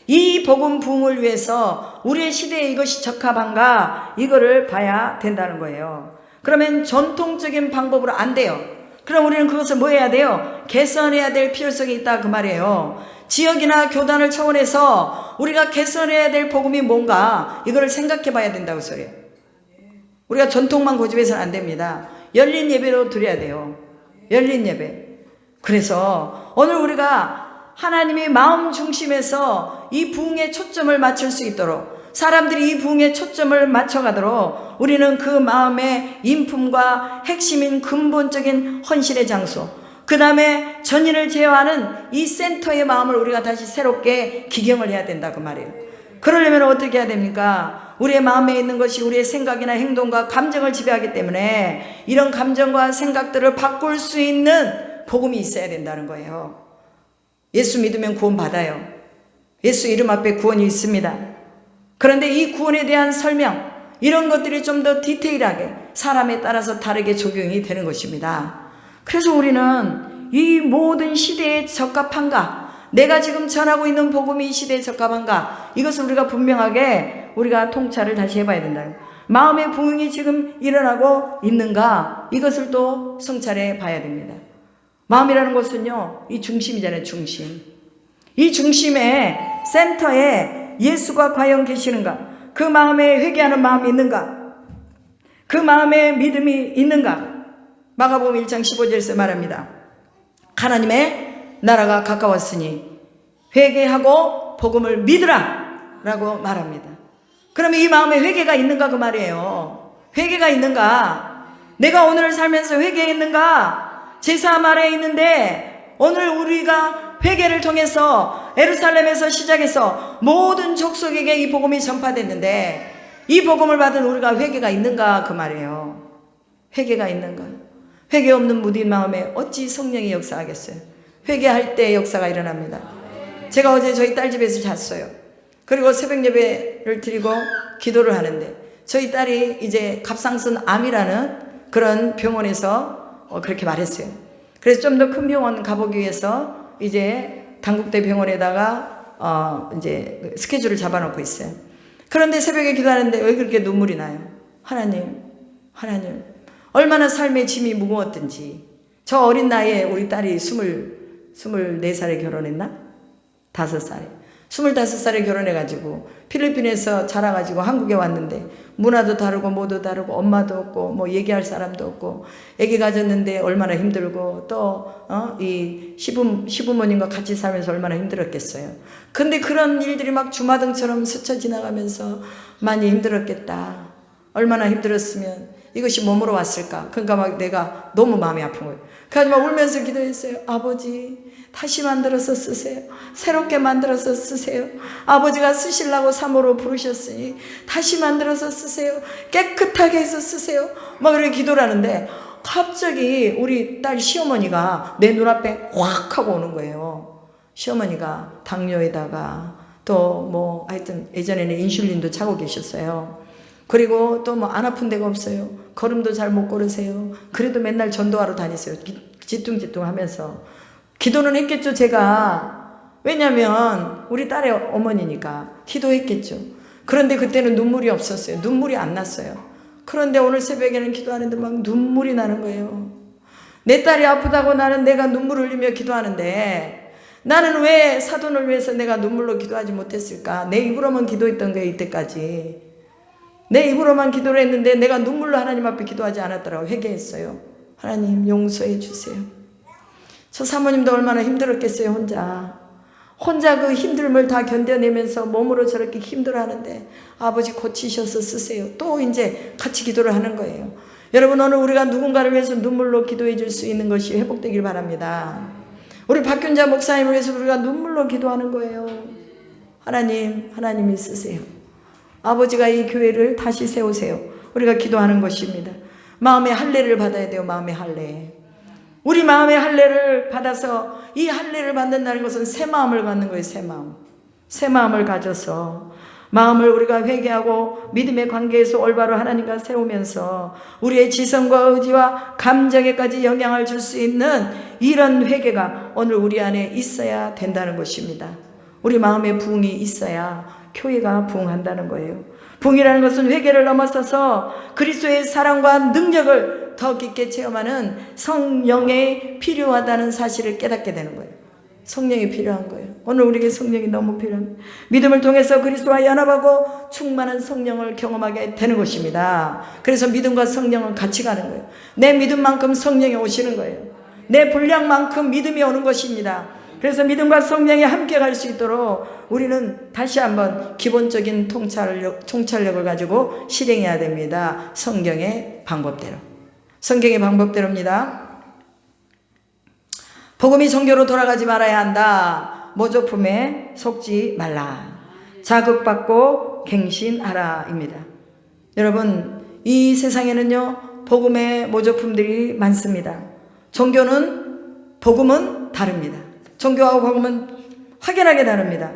B: 이 복음 부흥을 위해서 우리의 시대에 이것이 적합한가, 이거를 봐야 된다는 거예요. 그러면 전통적인 방법으로 안 돼요. 그럼 우리는 그것을 뭐 해야 돼요? 개선해야 될 필요성이 있다, 그 말이에요. 지역이나 교단을 차원해서 우리가 개선해야 될 복음이 뭔가, 이거를 생각해 봐야 된다고 소리예요. 우리가 전통만 고집해서는 안 됩니다. 열린 예배로 드려야 돼요. 열린 예배. 그래서 오늘 우리가 하나님의 마음 중심에서 이 부흥에 초점을 맞출 수 있도록, 사람들이 이 부흥에 초점을 맞춰가도록 우리는 그 마음의 인품과 핵심인 근본적인 헌신의 장소, 그 다음에 전인을 제어하는 이 센터의 마음을 우리가 다시 새롭게 기경을 해야 된다, 그 말이에요. 그러려면 어떻게 해야 됩니까? 우리의 마음에 있는 것이 우리의 생각이나 행동과 감정을 지배하기 때문에 이런 감정과 생각들을 바꿀 수 있는 복음이 있어야 된다는 거예요. 예수 믿으면 구원 받아요. 예수 이름 앞에 구원이 있습니다. 그런데 이 구원에 대한 설명, 이런 것들이 좀 더 디테일하게 사람에 따라서 다르게 적용이 되는 것입니다. 그래서 우리는 이 모든 시대에 적합한가, 내가 지금 전하고 있는 복음이 이 시대에 적합한가, 이것을 우리가 분명하게 우리가 통찰을 다시 해봐야 된다. 마음의 부흥이 지금 일어나고 있는가, 이것을 또 성찰해 봐야 됩니다. 마음이라는 것은요, 이 중심이잖아요. 중심. 이 중심에, 센터에 예수가 과연 계시는가, 그 마음에 회개하는 마음이 있는가, 그 마음에 믿음이 있는가. 마가복음 1장 15절에서 말합니다. 하나님의 나라가 가까웠으니 회개하고 복음을 믿으라 라고 말합니다. 그러면 이 마음에 회개가 있는가, 그 말이에요. 회개가 있는가, 내가 오늘을 살면서 회개했는가. 제사함 아래에 있는데 오늘 우리가 회개를 통해서 예루살렘에서 시작해서 모든 족속에게 이 복음이 전파됐는데 이 복음을 받은 우리가 회개가 있는가, 그 말이에요. 회개가 있는가. 회개 없는 무딘 마음에 어찌 성령이 역사하겠어요? 회개할 때 역사가 일어납니다. 제가 어제 저희 딸 집에서 잤어요. 그리고 새벽 예배를 드리고 기도를 하는데 저희 딸이 이제 갑상선 암이라는 그런 병원에서 그렇게 말했어요. 그래서 좀 더 큰 병원 가보기 위해서 이제 당국대 병원에다가 이제 스케줄을 잡아놓고 있어요. 그런데 새벽에 기도하는데 왜 그렇게 눈물이 나요? 하나님, 얼마나 삶의 짐이 무거웠든지. 저 어린 나이에 우리 딸이 24살에 결혼했나? 5살에. 25살에 결혼해가지고 필리핀에서 자라가지고 한국에 왔는데 문화도 다르고 뭐도 다르고 엄마도 없고 뭐 얘기할 사람도 없고 애기 가졌는데 얼마나 힘들고 또 이 시부모님과 같이 살면서 얼마나 힘들었겠어요. 근데 그런 일들이 막 주마등처럼 스쳐 지나가면서 많이 힘들었겠다. 얼마나 힘들었으면 이것이 몸으로 왔을까. 그러니까 막 내가 너무 마음이 아픈 거예요. 그래서 막 울면서 기도했어요. 아버지, 다시 만들어서 쓰세요. 새롭게 만들어서 쓰세요. 아버지가 쓰시려고 3호로 부르셨으니 다시 만들어서 쓰세요. 깨끗하게 해서 쓰세요. 막 그렇게 기도를 하는데 갑자기 우리 딸 시어머니가 내 눈앞에 확 하고 오는 거예요. 시어머니가 당뇨에다가 또 뭐 하여튼 예전에는 인슐린도 차고 계셨어요. 그리고 또 뭐 안 아픈 데가 없어요. 걸음도 잘 못 걸으세요. 그래도 맨날 전도하러 다니세요. 지뚱지뚱 하면서. 기도는 했겠죠, 제가. 왜냐면 우리 딸의 어머니니까 기도했겠죠. 그런데 그때는 눈물이 없었어요. 눈물이 안 났어요. 그런데 오늘 새벽에는 기도하는데 막 눈물이 나는 거예요. 내 딸이 아프다고 나는 내가 눈물을 흘리며 기도하는데 나는 왜 사돈을 위해서 내가 눈물로 기도하지 못했을까? 내 입으로만 기도했던 거예요, 이때까지. 내 입으로만 기도를 했는데 내가 눈물로 하나님 앞에 기도하지 않았더라고. 회개했어요. 하나님 용서해 주세요. 저 사모님도 얼마나 힘들었겠어요. 혼자 그 힘듦을 다 견뎌내면서 몸으로 저렇게 힘들어하는데 아버지 고치셔서 쓰세요. 또 이제 같이 기도를 하는 거예요. 여러분, 오늘 우리가 누군가를 위해서 눈물로 기도해 줄 수 있는 것이 회복되길 바랍니다. 우리 박균자 목사님을 위해서 우리가 눈물로 기도하는 거예요. 하나님이 쓰세요. 아버지가 이 교회를 다시 세우세요. 우리가 기도하는 것입니다. 마음의 할례를 받아야 돼요. 마음의 할례. 우리 마음의 할례를 받아서 이 할례를 받는다는 것은 새 마음을 갖는 거예요. 새 마음. 새 마음을 가져서 마음을 우리가 회개하고 믿음의 관계에서 올바로 하나님과 세우면서 우리의 지성과 의지와 감정에까지 영향을 줄 수 있는 이런 회개가 오늘 우리 안에 있어야 된다는 것입니다. 우리 마음에 부흥이 있어야 교회가 부흥한다는 거예요. 부흥이라는 것은 회개를 넘어서서 그리스도의 사랑과 능력을 더 깊게 체험하는 성령이 필요하다는 사실을 깨닫게 되는 거예요. 성령이 필요한 거예요. 오늘 우리에게 성령이 너무 필요합니다. 믿음을 통해서 그리스도와 연합하고 충만한 성령을 경험하게 되는 것입니다. 그래서 믿음과 성령은 같이 가는 거예요. 내 믿음만큼 성령이 오시는 거예요. 내 분량만큼 믿음이 오는 것입니다. 그래서 믿음과 성령이 함께 갈 수 있도록 우리는 다시 한번 기본적인 통찰력을 가지고 실행해야 됩니다. 성경의 방법대로. 성경의 방법대로입니다. 복음이 종교로 돌아가지 말아야 한다. 모조품에 속지 말라. 자극받고 갱신하라입니다. 여러분, 이 세상에는요, 복음의 모조품들이 많습니다. 복음은 다릅니다. 종교하고 복음은 확연하게 다릅니다.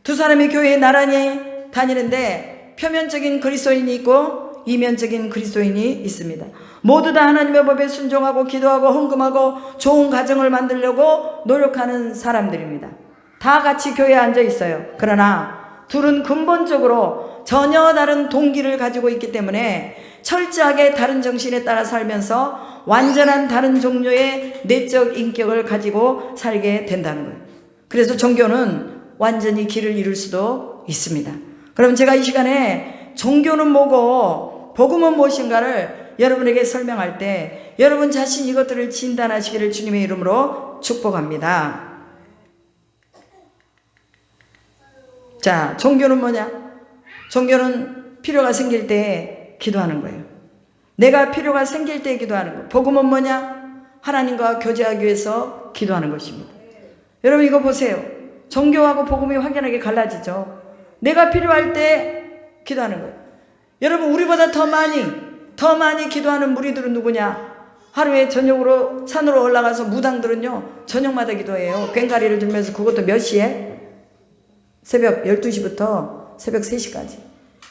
B: 두 사람이 교회에 나란히 다니는데 표면적인 그리스도인이 있고 이면적인 그리스도인이 있습니다. 모두 다 하나님의 법에 순종하고 기도하고 헌금하고 좋은 가정을 만들려고 노력하는 사람들입니다. 다 같이 교회에 앉아 있어요. 그러나 둘은 근본적으로 전혀 다른 동기를 가지고 있기 때문에 철저하게 다른 정신에 따라 살면서 완전한 다른 종류의 내적 인격을 가지고 살게 된다는 거예요. 그래서 종교는 완전히 길을 잃을 수도 있습니다. 그럼 제가 이 시간에 종교는 뭐고 복음은 무엇인가를 여러분에게 설명할 때 여러분 자신 이것들을 진단하시기를 주님의 이름으로 축복합니다. 자, 종교는 뭐냐? 종교는 필요가 생길 때 기도하는 거예요. 내가 필요가 생길 때 기도하는 거. 복음은 뭐냐? 하나님과 교제하기 위해서 기도하는 것입니다. 여러분 이거 보세요. 종교하고 복음이 확연하게 갈라지죠. 내가 필요할 때 기도하는 거예요. 여러분 우리보다 더 많이 기도하는 무리들은 누구냐? 하루에 저녁으로 산으로 올라가서 무당들은요 저녁마다 기도해요. 꽹과리를 들면서 그것도 몇 시에? 새벽 12시부터 새벽 3시까지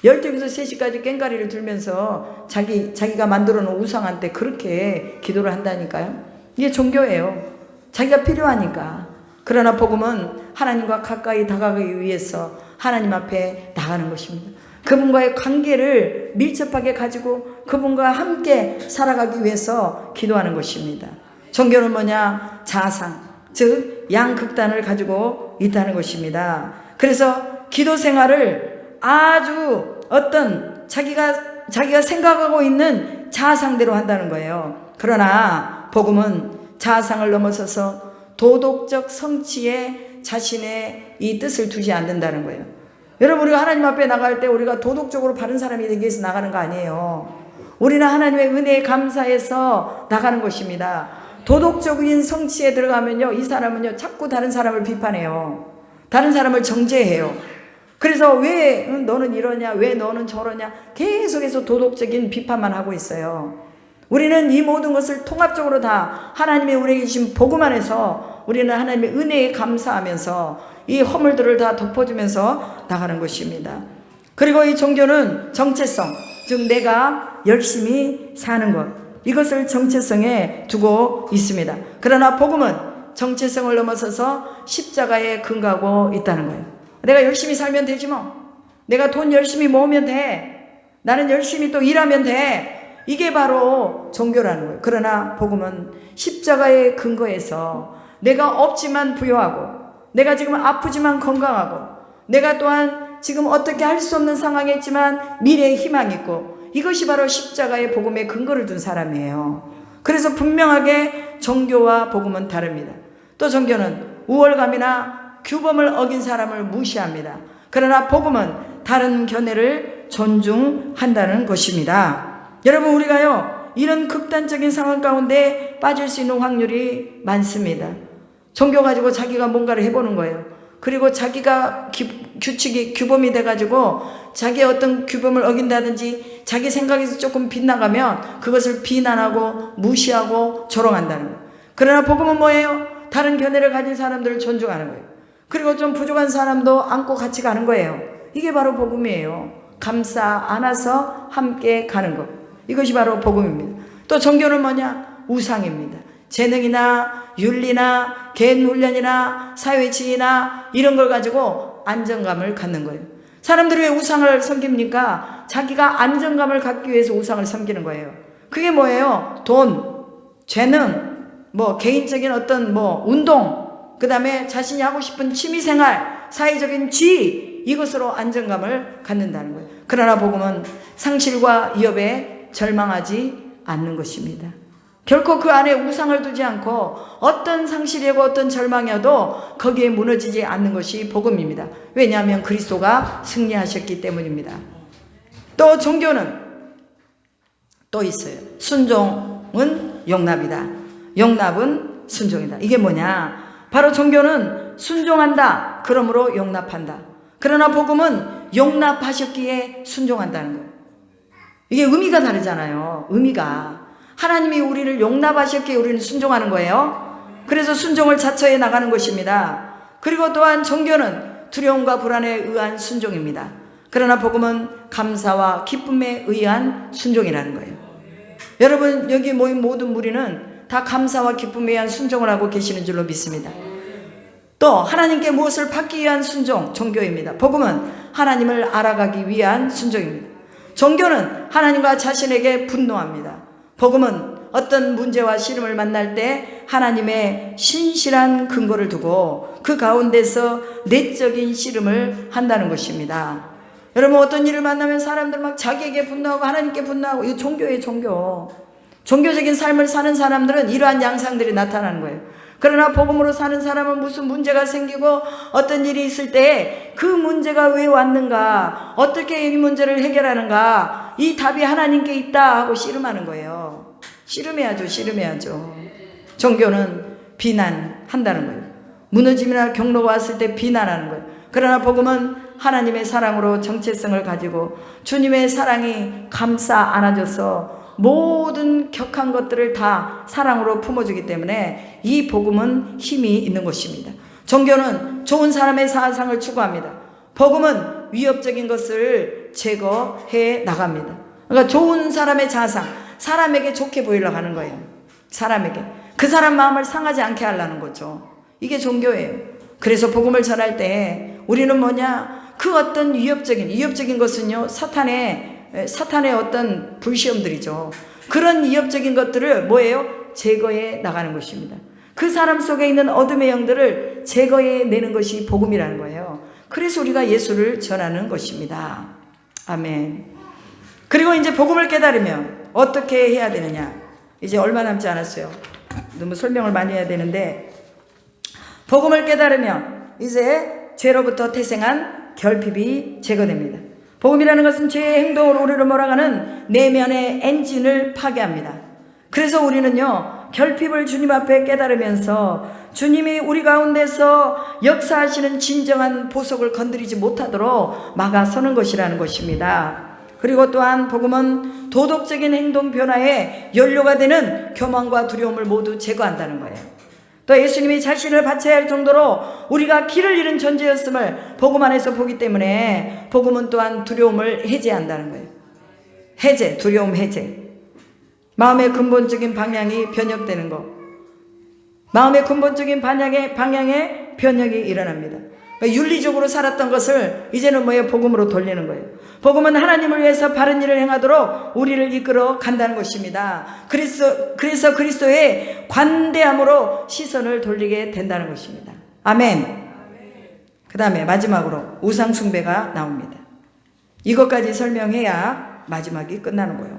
B: 12시부터 3시까지 꽹과리를 들면서 자기가 만들어 놓은 우상한테 그렇게 기도를 한다니까요. 이게 종교예요. 자기가 필요하니까. 그러나 복음은 하나님과 가까이 다가가기 위해서 하나님 앞에 나가는 것입니다. 그분과의 관계를 밀접하게 가지고 그분과 함께 살아가기 위해서 기도하는 것입니다. 종교는 뭐냐? 자상, 즉 양극단을 가지고 있다는 것입니다. 그래서 기도 생활을 아주 어떤 자기가 생각하고 있는 자상대로 한다는 거예요. 그러나 복음은 자상을 넘어서서 도덕적 성취에 자신의 이 뜻을 두지 않는다는 거예요. 여러분 우리가 하나님 앞에 나갈 때 우리가 도덕적으로 바른 사람이 되기 위해서 나가는 거 아니에요. 우리는 하나님의 은혜에 감사해서 나가는 것입니다. 도덕적인 성취에 들어가면요 이 사람은요 자꾸 다른 사람을 비판해요. 다른 사람을 정죄해요. 그래서 왜 너는 이러냐, 왜 너는 저러냐 계속해서 도덕적인 비판만 하고 있어요. 우리는 이 모든 것을 통합적으로 다 하나님의 우리에게 주신 복음 안에서 우리는 하나님의 은혜에 감사하면서 이 허물들을 다 덮어주면서 나가는 것입니다. 그리고 이 종교는 정체성, 즉 내가 열심히 사는 것, 이것을 정체성에 두고 있습니다. 그러나 복음은 정체성을 넘어서서 십자가에 근거하고 있다는 거예요. 내가 열심히 살면 되지 뭐. 내가 돈 열심히 모으면 돼. 나는 열심히 또 일하면 돼. 이게 바로 종교라는 거예요. 그러나 복음은 십자가에 근거해서 내가 없지만 부여하고, 내가 지금 아프지만 건강하고, 내가 또한 지금 어떻게 할 수 없는 상황에 있지만 미래에 희망이 있고, 이것이 바로 십자가의 복음에 근거를 둔 사람이에요. 그래서 분명하게 종교와 복음은 다릅니다. 또 종교는 우월감이나 규범을 어긴 사람을 무시합니다. 그러나 복음은 다른 견해를 존중한다는 것입니다. 여러분, 우리가요 이런 극단적인 상황 가운데 빠질 수 있는 확률이 많습니다. 종교 가지고 자기가 뭔가를 해보는 거예요. 그리고 자기가 규칙이 규범이 돼가지고 자기의 어떤 규범을 어긴다든지 자기 생각에서 조금 빗나가면 그것을 비난하고 무시하고 조롱한다는 거예요. 그러나 복음은 뭐예요? 다른 견해를 가진 사람들을 존중하는 거예요. 그리고 좀 부족한 사람도 안고 같이 가는 거예요. 이게 바로 복음이에요. 감싸 안아서 함께 가는 것, 이것이 바로 복음입니다. 또 종교는 뭐냐? 우상입니다. 재능이나 윤리나 개인 훈련이나 사회지위나 이런 걸 가지고 안정감을 갖는 거예요. 사람들이 왜 우상을 섬깁니까? 자기가 안정감을 갖기 위해서 우상을 섬기는 거예요. 그게 뭐예요? 돈, 재능, 뭐 개인적인 어떤 뭐 운동, 그 다음에 자신이 하고 싶은 취미생활, 사회적인 지위, 이것으로 안정감을 갖는다는 거예요. 그러나 복음은 상실과 위협에 절망하지 않는 것입니다. 결코 그 안에 우상을 두지 않고 어떤 상실이고 어떤 절망이어도 거기에 무너지지 않는 것이 복음입니다. 왜냐하면 그리스도가 승리하셨기 때문입니다. 또 종교는 또 있어요. 순종은 용납이다. 용납은 순종이다. 이게 뭐냐? 바로 종교는 순종한다. 그러므로 용납한다. 그러나 복음은 용납하셨기에 순종한다는 거예요. 이게 의미가 다르잖아요. 의미가. 하나님이 우리를 용납하셨기에 우리는 순종하는 거예요. 그래서 순종을 자처해 나가는 것입니다. 그리고 또한 종교는 두려움과 불안에 의한 순종입니다. 그러나 복음은 감사와 기쁨에 의한 순종이라는 거예요. 여러분, 여기 모인 모든 무리는 다 감사와 기쁨에 의한 순종을 하고 계시는 줄로 믿습니다. 또 하나님께 무엇을 받기 위한 순종, 종교입니다. 복음은 하나님을 알아가기 위한 순종입니다. 종교는 하나님과 자신에게 분노합니다. 복음은 어떤 문제와 시름을 만날 때 하나님의 신실한 근거를 두고 그 가운데서 내적인 씨름을 한다는 것입니다. 여러분, 어떤 일을 만나면 사람들 막 자기에게 분노하고 하나님께 분노하고, 이거 종교예요, 종교. 종교적인 삶을 사는 사람들은 이러한 양상들이 나타나는 거예요. 그러나 복음으로 사는 사람은 무슨 문제가 생기고 어떤 일이 있을 때 그 문제가 왜 왔는가, 어떻게 이 문제를 해결하는가, 이 답이 하나님께 있다 하고 씨름하는 거예요. 씨름해야죠, 씨름해야죠. 종교는 비난한다는 거예요. 무너짐이나 경로가 왔을 때 비난하는 거예요. 그러나 복음은 하나님의 사랑으로 정체성을 가지고 주님의 사랑이 감싸 안아줘서 모든 격한 것들을 다 사랑으로 품어주기 때문에 이 복음은 힘이 있는 것입니다. 종교는 좋은 사람의 사상을 추구합니다. 복음은 위협적인 것을 제거해 나갑니다. 그러니까 좋은 사람의 자상, 사람에게 좋게 보이려고 하는 거예요. 사람에게. 그 사람 마음을 상하지 않게 하려는 거죠. 이게 종교예요. 그래서 복음을 전할 때 우리는 뭐냐? 그 어떤 위협적인 것은요, 사탄의 어떤 불시험들이죠. 그런 위협적인 것들을 뭐예요? 제거해 나가는 것입니다. 그 사람 속에 있는 어둠의 영들을 제거해 내는 것이 복음이라는 거예요. 그래서 우리가 예수를 전하는 것입니다. 아멘. 그리고 이제 복음을 깨달으면 어떻게 해야 되느냐? 이제 얼마 남지 않았어요. 너무 설명을 많이 해야 되는데, 복음을 깨달으면 이제 죄로부터 태생한 결핍이 제거됩니다. 복음이라는 것은 죄의 행동으로 우리를 몰아가는 내면의 엔진을 파괴합니다. 그래서 우리는요, 결핍을 주님 앞에 깨달으면서 주님이 우리 가운데서 역사하시는 진정한 보석을 건드리지 못하도록 막아서는 것이라는 것입니다. 그리고 또한 복음은 도덕적인 행동 변화에 연료가 되는 교만과 두려움을 모두 제거한다는 거예요. 또 예수님이 자신을 바쳐야 할 정도로 우리가 길을 잃은 존재였음을 복음 안에서 보기 때문에 복음은 또한 두려움을 해제한다는 거예요. 해제, 두려움 해제. 마음의 근본적인 방향이 변혁되는 것. 마음의 근본적인 방향에 변혁이 일어납니다. 그러니까 윤리적으로 살았던 것을 이제는 뭐예요? 복음으로 돌리는 거예요. 복음은 하나님을 위해서 바른 일을 행하도록 우리를 이끌어 간다는 것입니다. 그래서 그리스도의 관대함으로 시선을 돌리게 된다는 것입니다. 아멘. 그 다음에 마지막으로 우상 숭배가 나옵니다. 이것까지 설명해야 마지막이 끝나는 거예요.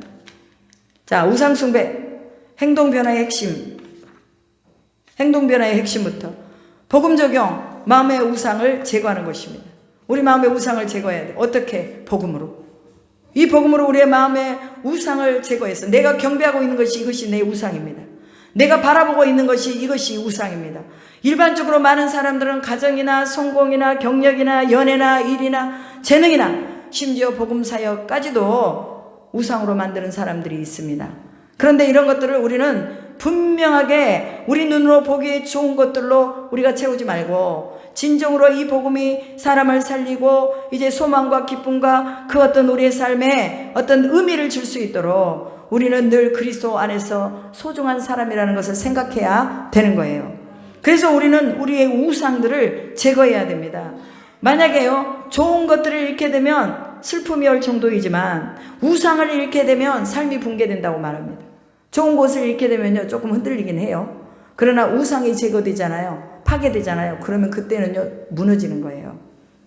B: 자, 우상 숭배, 행동 변화의 핵심. 행동 변화의 핵심부터 복음 적용, 마음의 우상을 제거하는 것입니다. 우리 마음의 우상을 제거해야 돼. 어떻게? 복음으로. 이 복음으로 우리의 마음의 우상을 제거해서 내가 경배하고 있는 것이 이것이 내 우상입니다. 내가 바라보고 있는 것이 이것이 우상입니다. 일반적으로 많은 사람들은 가정이나 성공이나 경력이나 연애나 일이나 재능이나 심지어 복음 사역까지도 우상으로 만드는 사람들이 있습니다. 그런데 이런 것들을 우리는 분명하게 우리 눈으로 보기에 좋은 것들로 우리가 채우지 말고 진정으로 이 복음이 사람을 살리고 이제 소망과 기쁨과 그 어떤 우리의 삶에 어떤 의미를 줄 수 있도록 우리는 늘 그리스도 안에서 소중한 사람이라는 것을 생각해야 되는 거예요. 그래서 우리는 우리의 우상들을 제거해야 됩니다. 만약에요, 좋은 것들을 잃게 되면 슬픔이 올 정도이지만 우상을 잃게 되면 삶이 붕괴된다고 말합니다. 좋은 곳을 잃게 되면요, 조금 흔들리긴 해요. 그러나 우상이 제거되잖아요. 파괴되잖아요. 그러면 그때는요, 무너지는 거예요.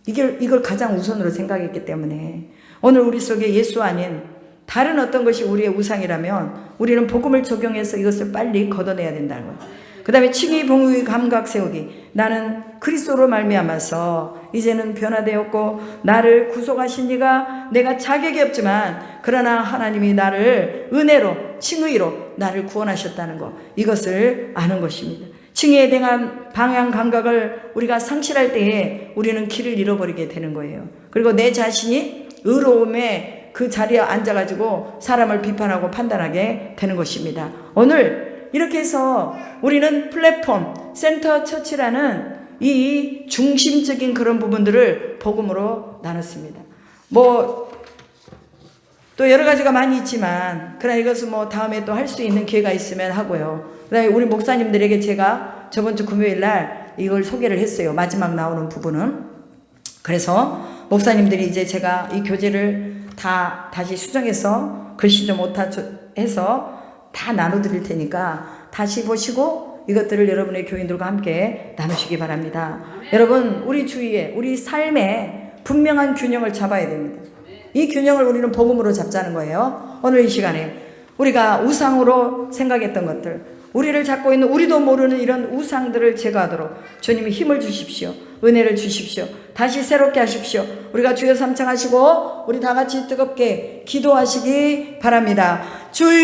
B: 이걸 가장 우선으로 생각했기 때문에 오늘 우리 속에 예수 아닌 다른 어떤 것이 우리의 우상이라면 우리는 복음을 적용해서 이것을 빨리 걷어내야 된다는 거예요. 그 다음에 칭의, 봉의, 감각 세우기. 나는 그리스도로 말미암아서 이제는 변화되었고 나를 구속하신 이가 내가 자격이 없지만 그러나 하나님이 나를 은혜로 칭의로 나를 구원하셨다는 것, 이것을 아는 것입니다. 칭의에 대한 방향 감각을 우리가 상실할 때에 우리는 길을 잃어버리게 되는 거예요. 그리고 내 자신이 의로움에 그 자리에 앉아가지고 사람을 비판하고 판단하게 되는 것입니다. 오늘 이렇게 해서 우리는 플랫폼, 센터 처치라는 이 중심적인 그런 부분들을 복음으로 나눴습니다. 또 여러 가지가 많이 있지만, 그러나 이것은 다음에 또 할 수 있는 기회가 있으면 하고요. 그 다음에 우리 목사님들에게 제가 저번 주 금요일 날 이걸 소개를 했어요. 마지막 나오는 부분은. 그래서 목사님들이 이제 제가 이 교재를 다시 수정해서 글씨 좀 오타해서 다 나눠드릴 테니까 다시 보시고 이것들을 여러분의 교인들과 함께 나누시기 바랍니다. 여러분, 우리 주위에 우리 삶에 분명한 균형을 잡아야 됩니다. 이 균형을 우리는 복음으로 잡자는 거예요. 오늘 이 시간에 우리가 우상으로 생각했던 것들, 우리를 잡고 있는 우리도 모르는 이런 우상들을 제거하도록 주님이 힘을 주십시오. 은혜를 주십시오. 다시 새롭게 하십시오. 우리가 주여 삼창하시고 우리 다 같이 뜨겁게 기도하시기 바랍니다. 주여